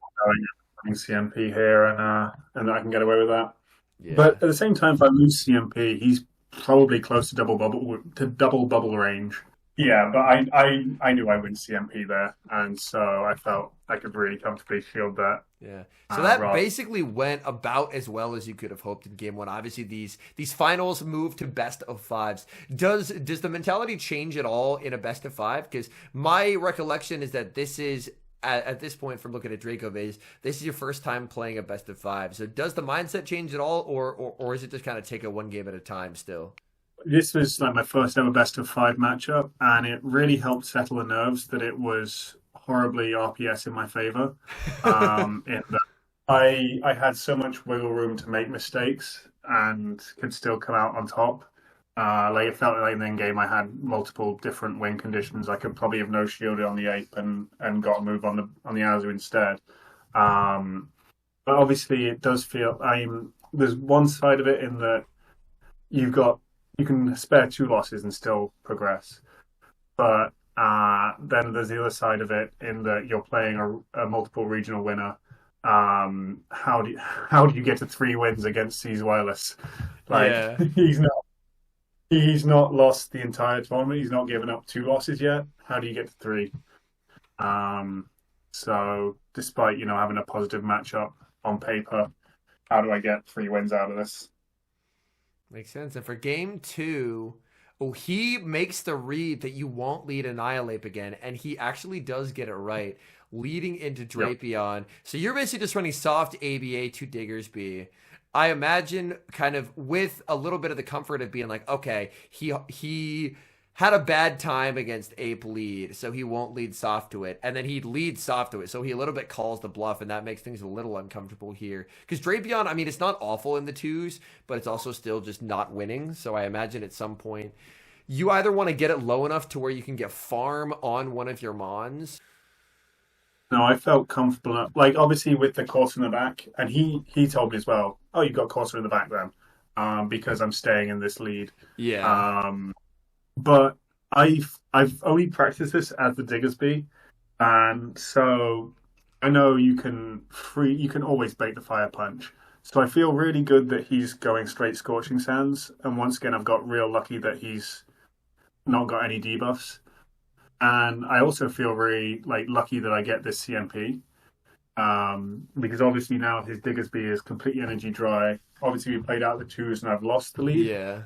going CMP here, and I can get away with that. Yeah. But at the same time, if I lose CMP, he's probably close to double bubble range. Yeah, but I knew I win CMP there, and so I felt I could really comfortably shield that. Yeah. So that basically went about as well as you could have hoped in game one. Obviously, these finals move to best of fives. Does the mentality change at all in a best of five? Because my recollection is that this is at this point, from looking at Draco Vase, this is your first time playing a best of five. So does the mindset change at all, or is it just kind of take it one game at a time still? This was like my first ever best of five matchup, and it really helped settle the nerves that it was horribly RPS in my favor. In that I had so much wiggle room to make mistakes and could still come out on top. Like it felt like in the end game I had multiple different win conditions. I could probably have no shielded on the Ape and got a move on the Azu instead. But obviously it does feel there's one side of it in that you can spare 2 losses and still progress. But then there's the other side of it in that you're playing a multiple regional winner. How do you get to 3 wins against Seas Wireless? Like Yeah. he's not lost the entire tournament. He's not given up 2 losses yet. How do you get to 3? So despite having a positive matchup on paper, how do I get 3 wins out of this? Makes sense. And for game 2, he makes the read that you won't lead Annihilape again, and he actually does get it right, leading into Drapion. Yep. So you're basically just running soft ABA to Diggersby. I imagine kind of with a little bit of the comfort of being like, okay, he had a bad time against Ape lead, so he won't lead soft to it. And then he leads soft to it, so he a little bit calls the bluff, and that makes things a little uncomfortable here. Because Drapion, I mean, it's not awful in the 2s, but it's also still just not winning. So I imagine at some point, you either want to get it low enough to where you can get farm on one of your Mons. No, I felt comfortable. Like, obviously, with the Corsair in the back, and he told me as well, oh, you've got Corsair in the background, because I'm staying in this lead. Yeah. But I've only practiced this at the Diggersby, and so I know you can always bait the fire punch. So I feel really good that he's going straight Scorching Sands, and once again I've got real lucky that he's not got any debuffs, and I also feel really lucky that I get this CMP, because obviously now his Diggersby is completely energy dry. Obviously we played out the 2s and I've lost the lead. Yeah.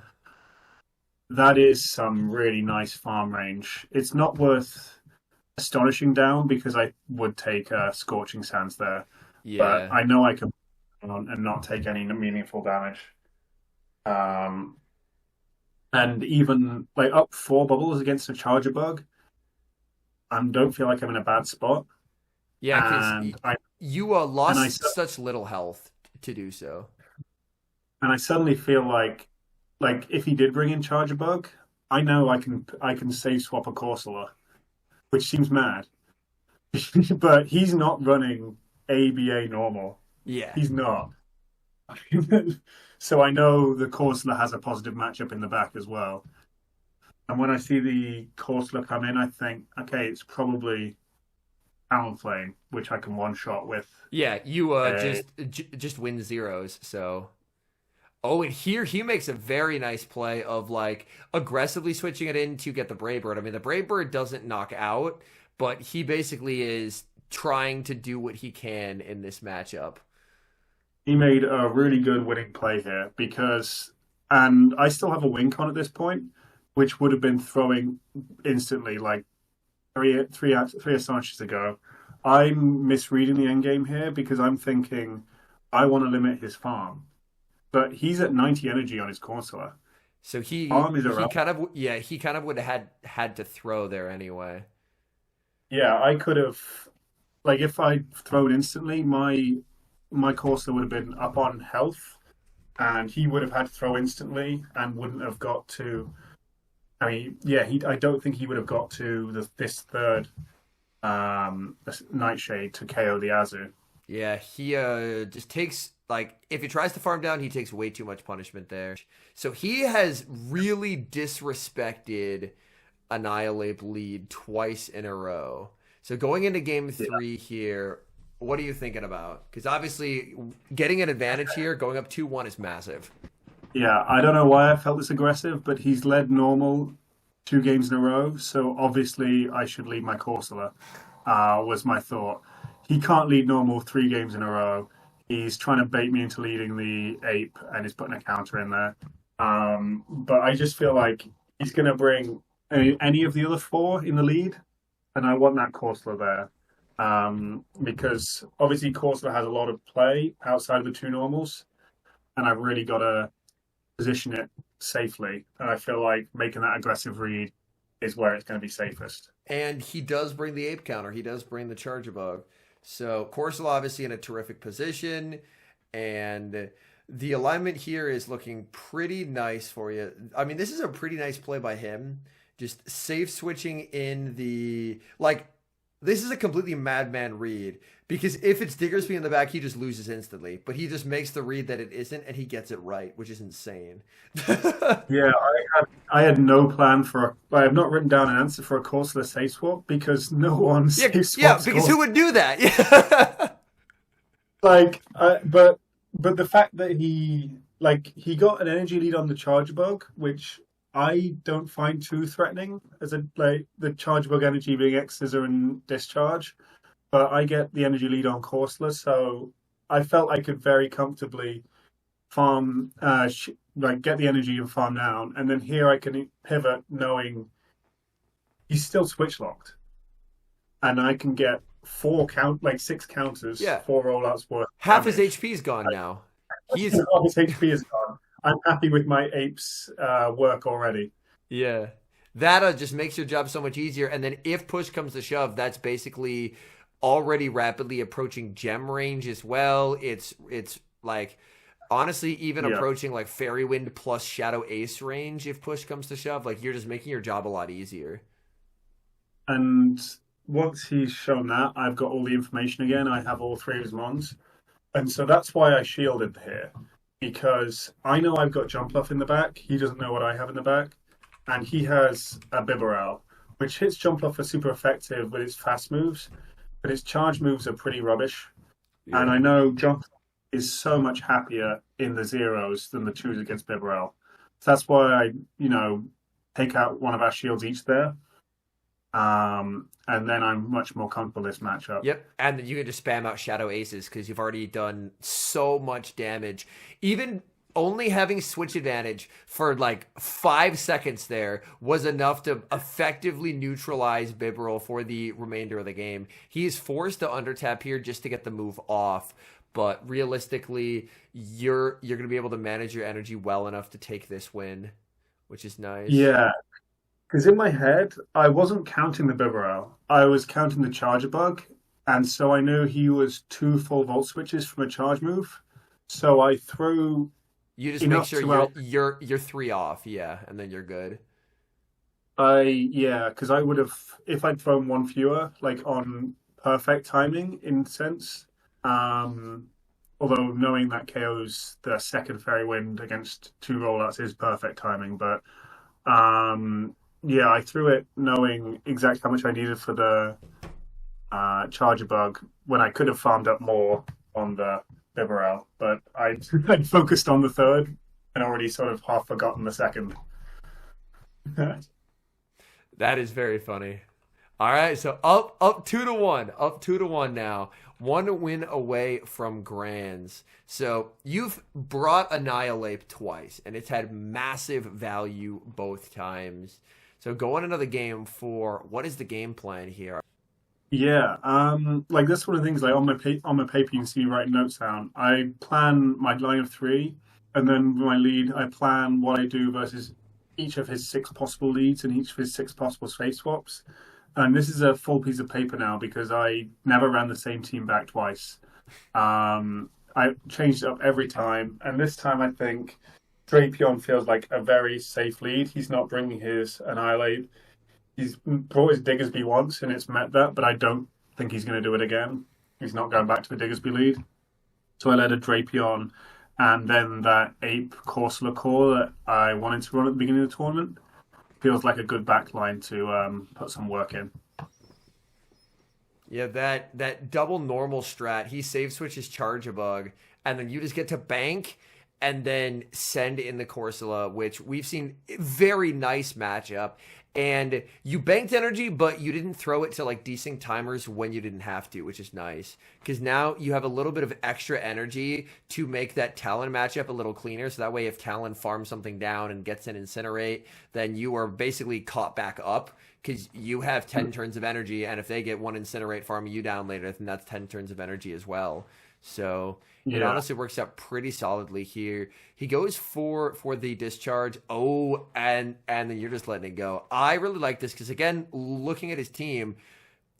That is some really nice farm range. It's not worth astonishing down because I would take Scorching Sands there. Yeah. But I know I can and not take any meaningful damage. And even up 4 bubbles against a Charger Bug, I don't feel like I'm in a bad spot. Yeah, because you lost such little health to do so. And I suddenly feel like if he did bring in Charger Bug, I know I can save swap a Corsola, which seems mad. But he's not running ABA normal. Yeah. He's not. So I know the Corsola has a positive matchup in the back as well. And when I see the Corsola come in, I think, okay, it's probably Talonflame, which I can one-shot with. Yeah, you just win 0s, so... Oh, and here he makes a very nice play of aggressively switching it in to get the Brave Bird. I mean, the Brave Bird doesn't knock out, but he basically is trying to do what he can in this matchup. He made a really good winning play here and I still have a win con at this point, which would have been throwing instantly three Astonishes ago. I'm misreading the endgame here because I'm thinking I want to limit his farm. But he's at 90 energy on his Corsola. So he kind of would have had to throw there anyway. Yeah, I could have if I'd thrown instantly, my Corsola would have been up on health, and he would have had to throw instantly and wouldn't have got to I mean, yeah, I don't think he would have got to this third this Nightshade to KO the Azu. Yeah, he just takes like if he tries to farm down, he takes way too much punishment there. So he has really disrespected Annihilape lead twice in a row. So going into game Yeah. 3 here, what are you thinking about? Because obviously getting an advantage here, going up 2-1 is massive. Yeah, I don't know why I felt this aggressive, but he's led normal 2 games in a row, so obviously I should lead my Corsola, was my thought. He can't lead normal 3 games in a row. He's trying to bait me into leading the ape, and he's putting a counter in there. But I just feel like he's going to bring any of the other 4 in the lead, and I want that Corsola there. Because obviously Corsola has a lot of play outside of the 2 normals, and I've really got to position it safely. And I feel like making that aggressive read is where it's going to be safest. And he does bring the ape counter. He does bring the charge bug. So Corsola obviously in a terrific position, and the alignment here is looking pretty nice for you. I mean, this is a pretty nice play by him. Just safe switching in the like. This is a completely madman read because if it's Diggersby in the back, he just loses instantly. But he just makes the read that it isn't, and he gets it right, which is insane. Yeah, I had no plan for I have not written down an answer for a Corsola safe swap because no one Yeah, safe swaps. yeah, because who would do that? Yeah. Like, but the fact that he got an energy lead on the charge bug, which I don't find too threatening as the charge bug energy being X scissor and discharge, but I get the energy lead on Corsola, so I felt I could very comfortably farm get the energy and farm down, and then here I can pivot knowing he's still switch locked, and I can get 6 counters, Yeah. 4 rollouts worth. Half his damage. HP is gone now. He's All his HP is gone. I'm happy with my ape's work already. yeah. That just makes your job so much easier. And then if push comes to shove, that's basically already rapidly approaching gem range as well. It's like honestly even Yeah. approaching like Fairy Wind plus Shadow Ace range if push comes to shove. Like you're just making your job a lot easier. And once he's shown that, I've got all the information again. I have all 3 of his mons. And so that's why I shielded here. Because I know I've got Jumpluff in the back. He doesn't know what I have in the back. And he has a Bibarel, which hits Jumpluff for super effective with its fast moves. But its charge moves are pretty rubbish. Yeah. And I know Jumpluff is so much happier in the zeros than the 2s against Bibarel. So that's why I, take out one of our shields each there. And then I'm much more comfortable this matchup. Yep, and then you can just spam out Shadow Aces because you've already done so much damage. Even only having switch advantage for like 5 seconds there was enough to effectively neutralize Bibarel for the remainder of the game. He is forced to undertap here just to get the move off, but realistically, you're going to be able to manage your energy well enough to take this win, which is nice. Yeah, because in my head, I wasn't counting the Bibarel. I was counting the Charger Bug, and so I knew he was 2 full Volt switches from a charge move. So I threw You just make enough sure to you're 3 off, yeah, and then you're good. because I would have if I'd thrown 1 fewer, like on perfect timing in sense. Although knowing that KO's the second Fairy Wind against 2 rollouts is perfect timing, but yeah, I threw it knowing exactly how much I needed for the Charger Bug when I could have farmed up more on the Bibarel, but I'd focused on the third and already sort of half forgotten the second. That is very funny. All right, so up 2-1, up 2-1 now. 1 win away from Grands. So you've brought Annihilape twice, and it's had massive value both times. So go on another game for what is the game plan here? Yeah, like that's one of the things. Like on my paper, you can see me writing notes down. I plan my line of 3, and then my lead, I plan what I do versus each of his 6 possible leads and each of his 6 possible space swaps. And this is a full piece of paper now because I never ran the same team back twice. I changed it up every time, and this time I think Drapion feels like a very safe lead. He's not bringing his Annihilate. He's brought his Diggersby once and it's met that, but I don't think he's going to do it again. He's not going back to a Diggersby lead. So I led a Drapion, and then that Ape Corsola core that I wanted to run at the beginning of the tournament feels like a good backline to put some work in. Yeah, that double normal strat, he save switches Charge-a-Bug, and then you just get to bank and then send in the Corsola, which we've seen very nice matchup. And you banked energy, but you didn't throw it to like decent timers when you didn't have to, which is nice. Because now you have a little bit of extra energy to make that Talon matchup a little cleaner. So that way if Talon farms something down and gets an Incinerate, then you are basically caught back up. Because you have 10 turns of energy, and if they get one Incinerate farming you down later, then that's 10 turns of energy as well. So it honestly works out pretty solidly here. He goes for the discharge. Oh, and then you're just letting it go. I really like this because, again, looking at his team,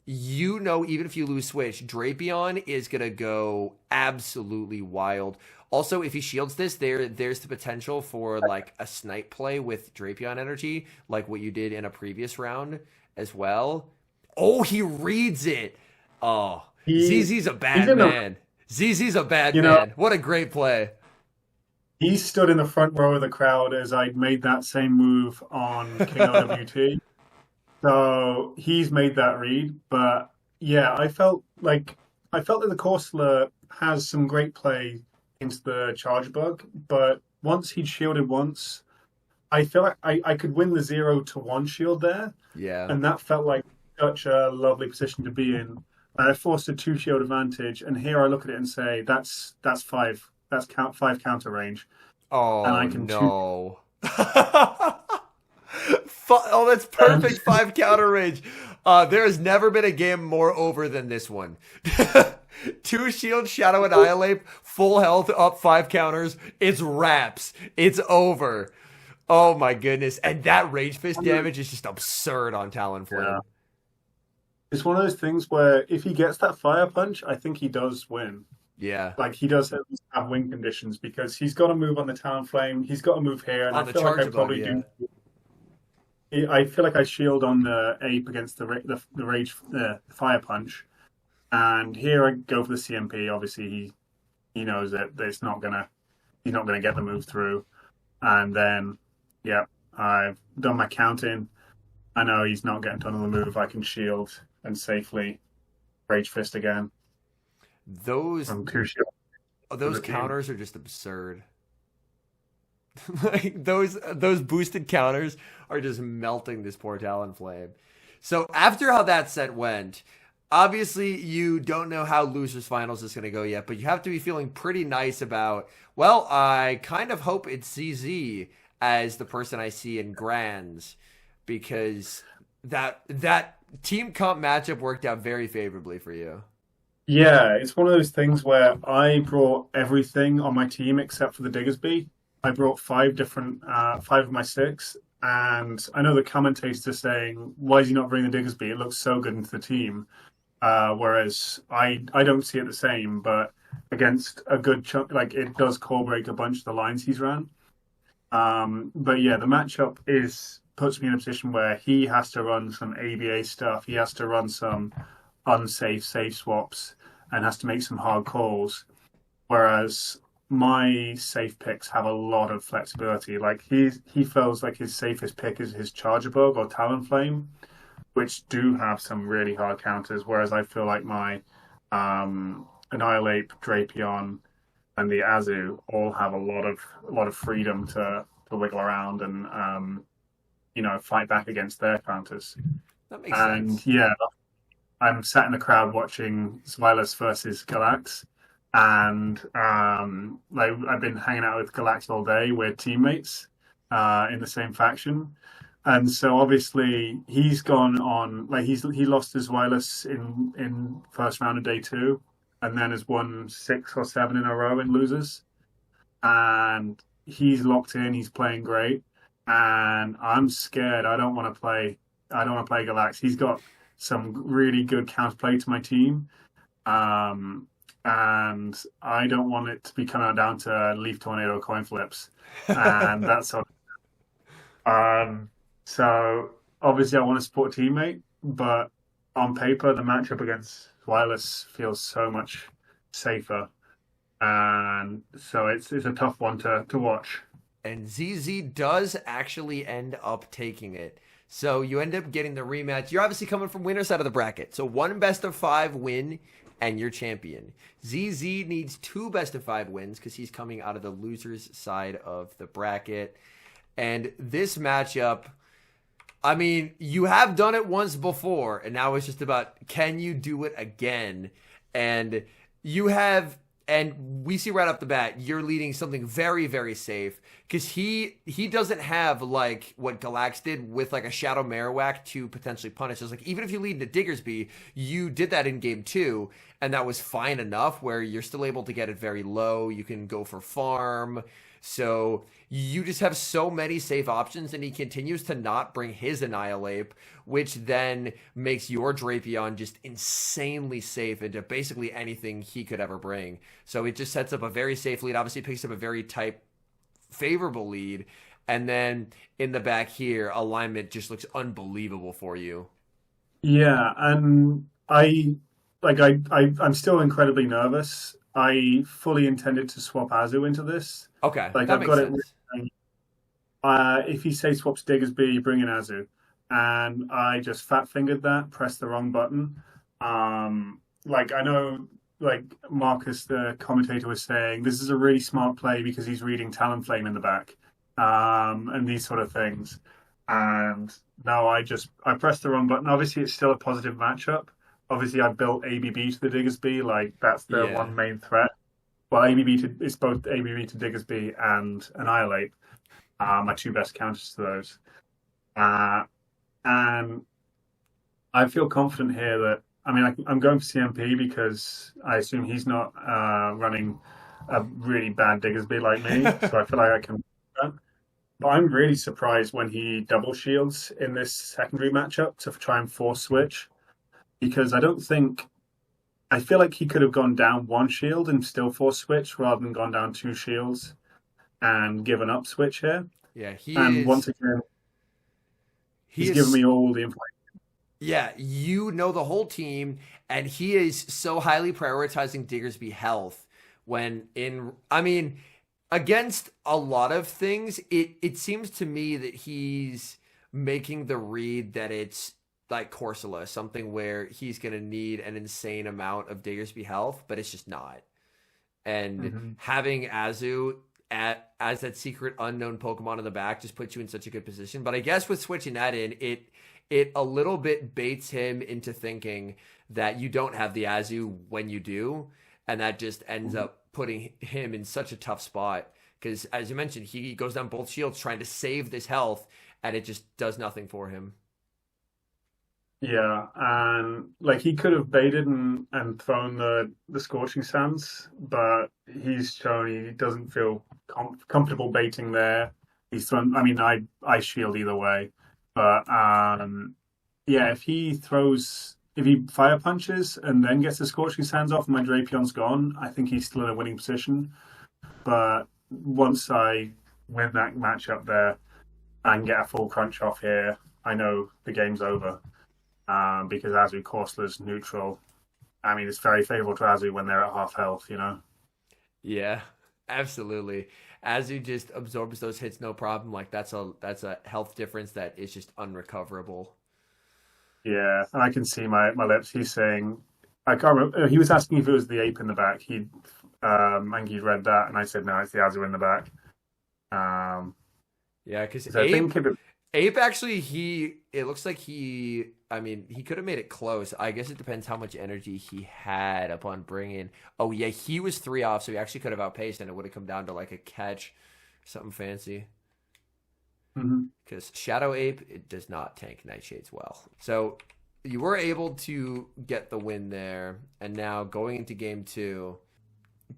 you know, even if you lose switch, Drapion is going to go absolutely wild. Also, if he shields this, there's the potential for like a snipe play with Drapion energy, like what you did in a previous round as well. Oh, he reads it. Oh, ZZ's a bad man. ZZ's a bad man. What a great play. He stood in the front row of the crowd as I made that same move on King OWT. So he's made that read. But yeah, I felt that the Corsola has some great play into the Charge-a-Bug, but once he'd shielded once, I feel like I could win the 0-1 shield there. Yeah. And that felt like such a lovely position to be in. I forced a 2-shield advantage, and here I look at it and say, that's 5. That's 5 counter range. Oh, and I can no. Oh, that's perfect 5 counter range. There has never been a game more over than this one. 2 shield, Shadow Annihilape, full health, up 5 counters. It's wraps. It's over. Oh my goodness. And that Rage Fist damage is just absurd on Talonflame. Yeah. It's one of those things where if he gets that Fire Punch, I think he does win. Yeah. Like he does have win conditions because he's got to move on the Talonflame. He's got to move here. And I feel like I probably do. I feel like I shield on the Ape against the Rage Fire Punch. And here I go for the CMP. Obviously, he knows that he's not gonna get the move through. And then, yeah, I've done my counting. I know he's not getting to another move. I can shield and safely Rage Fist again. Those counters are just absurd. Like those boosted counters are just melting this poor Talonflame. So after how that set went, obviously you don't know how losers finals is going to go yet, but you have to be feeling pretty nice about, well, I kind of hope it's CZ as the person I see in Grands, because that team comp matchup worked out very favorably for you. Yeah, it's one of those things where I brought everything on my team except for the Diggersby. I brought 5 of my 6, and I know the commentators are saying, why is he not bringing the Diggersby? It looks so good into the team. Whereas I don't see it the same, but against a good chunk, like it does core break a bunch of the lines he's ran. But yeah, the matchup puts me in a position where he has to run some ABA stuff. He has to run some unsafe safe swaps and has to make some hard calls. Whereas my safe picks have a lot of flexibility. Like he feels like his safest pick is his Charge-a-Bug or Talonflame, which do have some really hard counters. Whereas I feel like my Annihilape, Drapion, and the Azu all have a lot of freedom to wiggle around and fight back against their counters. That makes sense. And yeah, I'm sat in the crowd watching Xylas versus Galax, and I've been hanging out with Galax all day. We're teammates in the same faction, and so obviously he's gone on. Like he lost his Xylas in first round of day 2, and then has won 6 or 7 in a row in losers, and he's locked in. He's playing great, and I'm scared. I don't want to play Galax. He's got some really good counterplay to my team. and I don't want it to be coming down to leaf tornado coin flips, and that sort so obviously I want to support a teammate, but on paper the matchup against Wireless feels so much safer, and so it's a tough one to watch. And ZZ does actually end up taking it. So you end up getting the rematch. You're obviously coming from winner side of the bracket. So one best of 5 win and you're champion. ZZ needs 2 best of 5 wins because he's coming out of the loser's side of the bracket. And this matchup, I mean, you have done it once before, and now it's just about, can you do it again? And you have, and we see right off the bat, you're leading something very, very safe because he doesn't have like what Galax did with like a Shadow Marowak to potentially punish us. Like even if you lead into Diggersby, you did that in game 2, and that was fine enough where you're still able to get it very low. You can go for farm. So you just have so many safe options, and he continues to not bring his Annihilape, which then makes your Drapion just insanely safe into basically anything he could ever bring. So it just sets up a very safe lead. Obviously, it picks up a very tight, favorable lead. And then in the back here, alignment just looks unbelievable for you. Yeah, and I'm still incredibly nervous. I fully intended to swap Azu into this. Okay, Like that I've makes got it. sense. If he say swaps Diggersby, bring in Azu, and I just fat fingered that, pressed the wrong button. Like I know, like Marcus, the commentator, was saying, this is a really smart play because he's reading Talonflame in the back, and these sort of things. And no, I pressed the wrong button. Obviously, it's still a positive matchup. Obviously, I built ABB to the Diggersby, like that's the Yeah. one main threat. Well, ABB to it's both ABB to Diggersby and Annihilate are my 2 best counters to those. Uh, and I feel confident here that I mean I'm going for CMP because I assume he's not running a really bad Diggersby like me, so I feel like I can. But I'm really surprised when he double shields in this secondary matchup to try and force switch because I feel like he could have gone down 1 shield and still force switch rather than gone down 2 shields and given up switch here. Yeah, And once again, he he's given is me all the information. Yeah, you know the whole team, and he is so highly prioritizing Diggersby health when I mean, against a lot of things, it seems to me that he's making the read that it's like Corsola, something where he's going to need an insane amount of Diggersby health, but it's just not. And Mm-hmm. having Azu as that secret unknown Pokemon in the back just puts you in such a good position. But I guess with switching that in, it a little bit baits him into thinking that you don't have the Azu when you do, and that just ends up putting him in such a tough spot because, as you mentioned, he goes down both shields trying to save this health, and it just does nothing for him. Yeah, and like he could have baited and thrown the scorching sands, but he's shown he doesn't feel comfortable baiting there. He's thrown. I mean, I shield either way, but yeah, if he fire punches and then gets the scorching sands off, and my Drapion's gone, I think he's still in a winning position. But once I win that matchup there and get a full crunch off here, I know the game's over. Because Azu Corsler's neutral. I mean, it's very favorable to Azu when they're at half health, you know? Yeah, absolutely. Azu just absorbs those hits no problem. Like that's a health difference that is just unrecoverable. Yeah, and I can see my lips. He's saying, I can't remember. He was asking if it was the ape in the back. I think he'd read that, and I said, no, it's the Azu in the back. Yeah, because So I think if it, Ape actually it looks like I mean, he could have made it close. I guess it depends how much energy he had upon bringing. Oh yeah, he was 3 off, so he actually could have outpaced, and it would have come down to like a catch, something fancy. Mhm. Because Shadow Ape, it does not tank Nightshades well. So you were able to get the win there, and now going into game 2,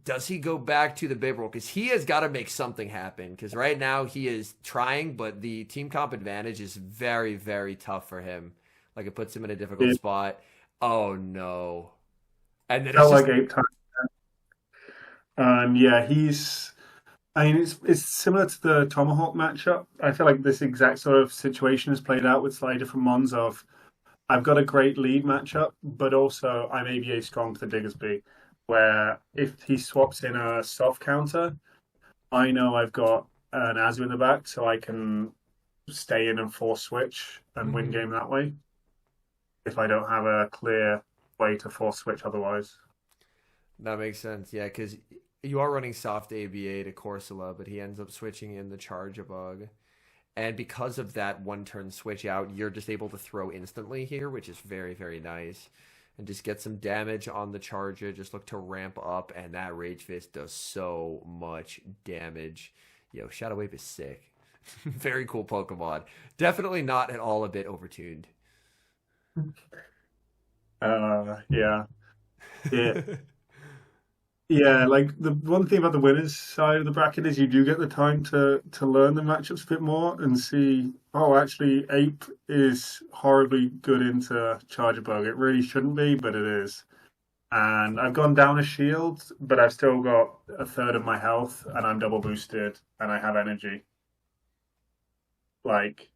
does he go back to the bib roll? Because he has got to make something happen. Because right now he is trying, but the team comp advantage is very, very tough for him. Like it puts him in a difficult It spot. Oh no! And then it's felt just like ape time. And yeah, he's. I mean, it's similar to the Tomahawk matchup. I feel like this exact sort of situation is played out with slightly different mons of I've got a great lead matchup, but also I'm ABA strong for Diggersby, where if he swaps in a soft counter, I know I've got an Azu in the back, so I can stay in and force switch and win Hmm. game that way if I don't have a clear way to force switch otherwise. That makes sense. Yeah, because you are running soft ABA to Corsola, but he ends up switching in the charge bug. And because of that one turn switch out, you're just able to throw instantly here, which is very, very nice. And just get some damage on the charger. Just look to ramp up, and that Rage Fist does so much damage. Yo, Shadow Wave is sick. Very cool Pokemon. Definitely not at all a bit overtuned. Yeah. It Yeah, like the one thing about the winners side of the bracket is you do get the time to learn the matchups a bit more and see, oh, actually, Ape is horribly good into Charger Bug. It really shouldn't be, but it is. And I've gone down a shield, but I've still got a third of my health, and I'm double boosted, and I have energy. Like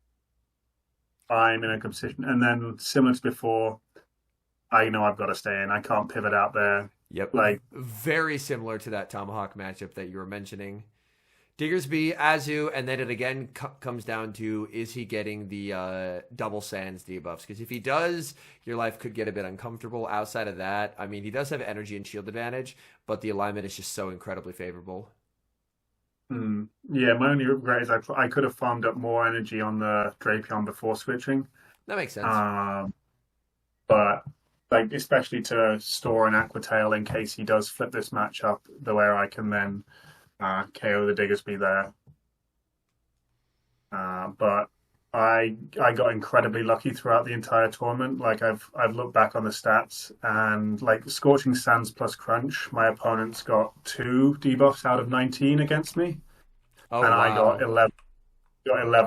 I'm in a good position. And then similar to before, I know I've got to stay in. I can't pivot out there. Yep. Like Very similar to that Tomahawk matchup that you were mentioning. Diggersby, Azu, and then it again comes down to is he getting the double sands debuffs? Because if he does, your life could get a bit uncomfortable. Outside of that, I mean, he does have energy and shield advantage, but the alignment is just so incredibly favorable. Yeah, my only regret is I could have farmed up more energy on the Drapion before switching. That makes sense. Um, but like especially to store an Aquatail in case he does flip this matchup, the way I can then KO the Diggersby there. But I got incredibly lucky throughout the entire tournament. Like I've looked back on the stats and like Scorching Sands plus Crunch, my opponents got 2 debuffs out of 19 against me, Oh, and I wow. got 11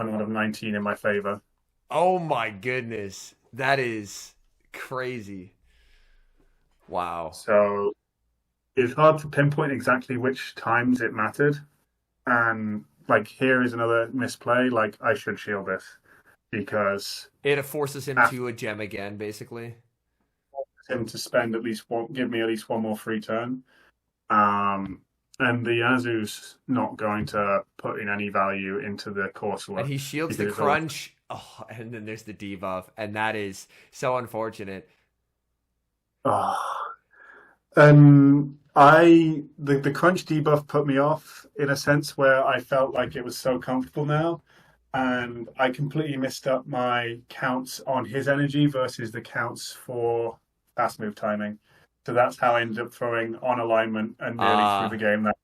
out of 19 in my favor. Oh, my goodness. That is crazy. Wow. So it's hard to pinpoint exactly which times it mattered. And like here is another misplay. Like I should shield this because It forces him after to a gem again, basically. him to spend at least one, give me at least one more free turn. Um, and the Azu's not going to put in any value into the And Corsola he shields the because it's all. crunch. Oh, and then there's the debuff. And that is so unfortunate. Oh. The crunch debuff put me off in a sense where I felt like it was so comfortable now, and I completely missed up my counts on his energy versus the counts for fast move timing. So that's how I ended up throwing on alignment and nearly through the Ah, game. That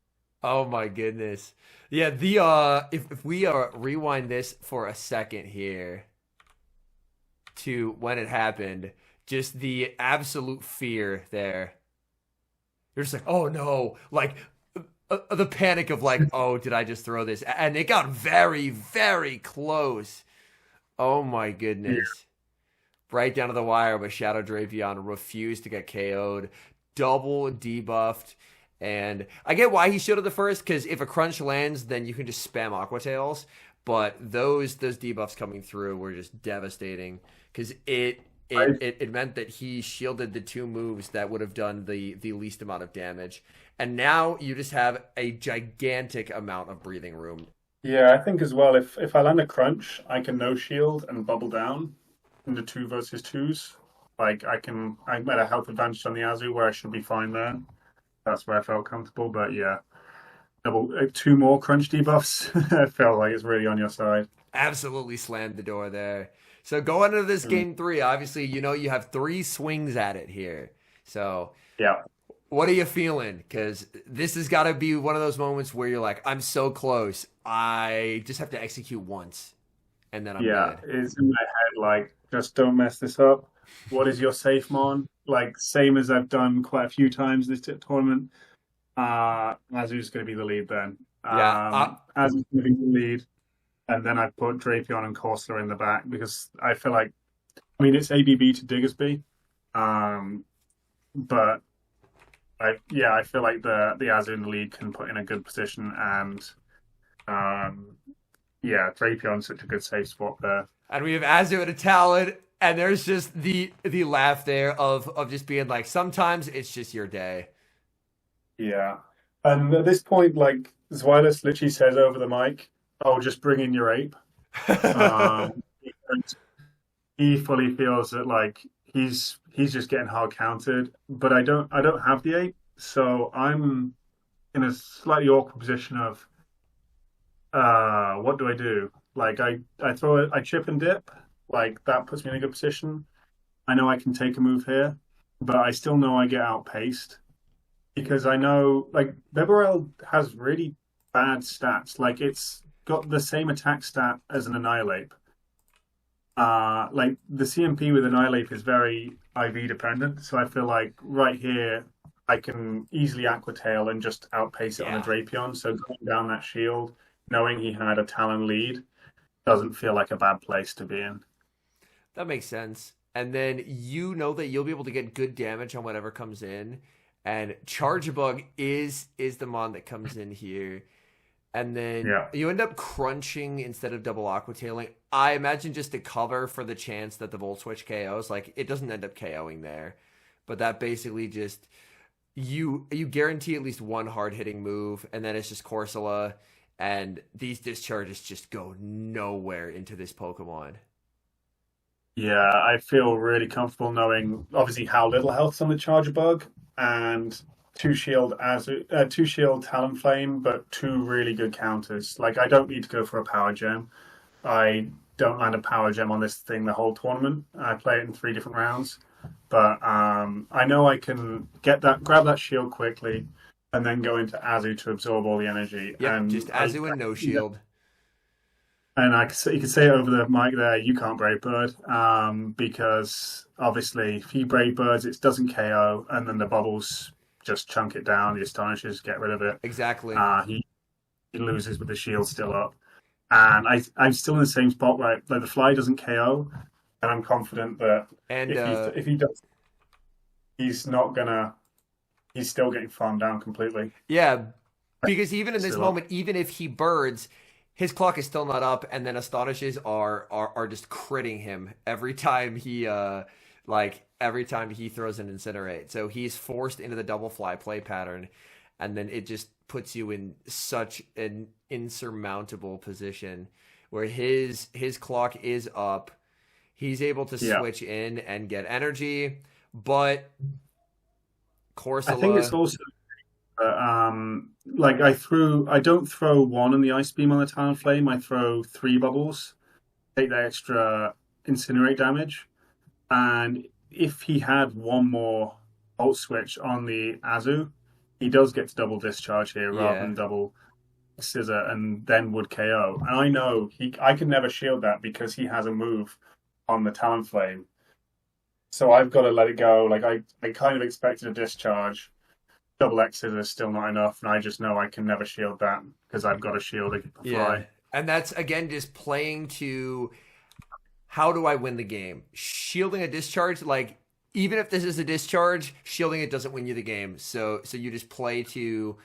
oh my goodness. Yeah, the if we rewind this for a second here to when it happened, just the absolute fear there. You're just like, "Oh no." Like the panic of like, "Oh, did I just throw this?" And it got very, very close. Oh my yeah, goodness. Right down to the wire, but Shadow Drapion refused to get KO'd, double debuffed. And I get why he shielded the first, because if a crunch lands, then you can just spam Aqua Tails. But those debuffs coming through were just devastating because I it meant that he shielded the two moves that would have done the least amount of damage. And now you just have a gigantic amount of breathing room. yeah, I think as well. If I land a crunch, I can no shield and bubble down in the 2 versus 2s. Like I'm at a health advantage on the Azu where I should be fine there. That's where I felt comfortable. But yeah, double 2 more crunch debuffs. I felt like it's really on your side. Absolutely slammed the door there. So going into this Mm. game three, obviously, you have three swings at it here. So Yeah, what are you feeling? Because this has got to be one of those moments where you're like, I'm so close. I just have to execute once, and then I'm yeah. good. It's in my head like just don't mess this up. What is your safe mon? Like same as I've done quite a few times this tournament. Azu's going to be the lead then. Yeah, Azu's going to be the lead, and then I put Drapion and Corsair in the back because I feel like I mean it's ABB to Diggersby, um, but I feel like the Azu in the lead can put in a good position, and yeah, Drapion's such a good safe spot there. And we have Azu and a Talon, and there's just the laugh there of just being like, sometimes it's just your day. Yeah. And at this point, like Zweilous literally says over the mic, "Oh, just bring in your ape." And he fully feels that like he's just getting hard countered, but I don't have the ape, so I'm in a slightly awkward position of what do I do? Like I throw it, I chip and dip, like that puts me in a good position. I know I can take a move here, but I still know I get outpaced because I know like Beberel has really bad stats. Like it's got the same attack stat as an Annihilape. Like the CMP with Annihilape is very IV dependent, so I feel like right here I can easily Aquatail and just outpace it on the Yeah, Drapion. So going down that shield, knowing he had a Talon lead, doesn't feel like a bad place to be in. that makes sense. And then you know that you'll be able to get good damage on whatever comes in. And Charge Bug is the mon that comes in here. And then Yeah. you end up crunching instead of double aquatailing. I imagine just to cover for the chance that the Volt Switch KOs. Like it doesn't end up KOing there. But that basically just you guarantee at least one hard hitting move, and then it's just Corsola, and these discharges just go nowhere into this Pokemon. Yeah, I feel really comfortable knowing obviously how little health's on the Charger Bug and two shield Talonflame, but two really good counters. Like I don't need to go for a power gem. I don't land a power gem on this thing the whole tournament. I play it in 3 different rounds, but I know I can grab that shield quickly, and then go into Azu to absorb all the energy. Yep, just Azu and no shield. And you could say it over the mic there, you can't Brave Bird, because obviously if he Brave Birds, it doesn't KO, and then the bubbles just chunk it down, the Astonishes get rid of it. Exactly. He loses with the shield still up. And I'm still in the same spot where like the fly doesn't KO, and I'm confident that And if he does, he's not gonna, he's still getting farmed down completely. yeah, because even in this Still up. moment, even if he birds, his clock is still not up, and then astonishes are just critting him every time he every time he throws an incinerate. So he's forced into the double fly play pattern, and then it just puts you in such an insurmountable position where his clock is up. He's able to Yeah. switch in and get energy, but I think it's Corsola, also like I don't throw one in the ice beam on the Talonflame. I throw 3 bubbles, take the extra incinerate damage, and if he had one more ult switch on the Azu, he does get to double discharge here rather yeah, than double scissor, and then would KO. And I know I can never shield that because he has a move on the Talonflame, so I've got to let it go. Like I kind of expected a discharge. Double X's is still not enough, and I just know I can never shield that because I've got to shield a yeah. fly. And that's again just playing to how do I win the game? Shielding a discharge, like even if this is a discharge, shielding it doesn't win you the game. So you just play to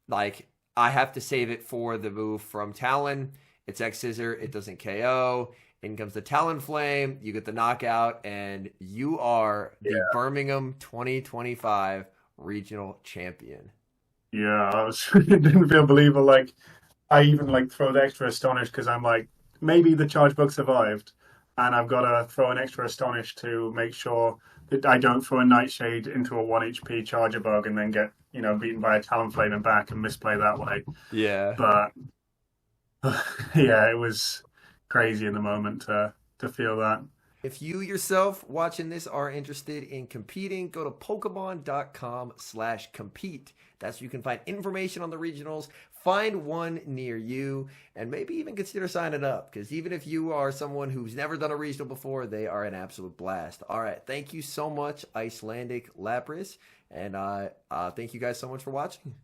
like I have to save it for the move from Talon. It's X Scissor, it doesn't KO. In comes the Talon Flame, you get the knockout, and you are the Yeah, Birmingham 2025 regional champion. yeah, didn't feel believable. Like I even like throw the extra astonish because I'm like maybe the charge bug survived, and I've got to throw an extra astonish to make sure that I don't throw a nightshade into a 1 HP charger bug and then get beaten by a Talonflame and back and misplay that way. Yeah. But yeah, it was crazy in the moment to feel that. If you yourself watching this are interested in competing, go to pokemon.com/compete. That's where you can find information on the regionals, find one near you, and maybe even consider signing up. Because even if you are someone who's never done a regional before, they are an absolute blast. All right. Thank you so much, Icelandic Lapras. And thank you guys so much for watching.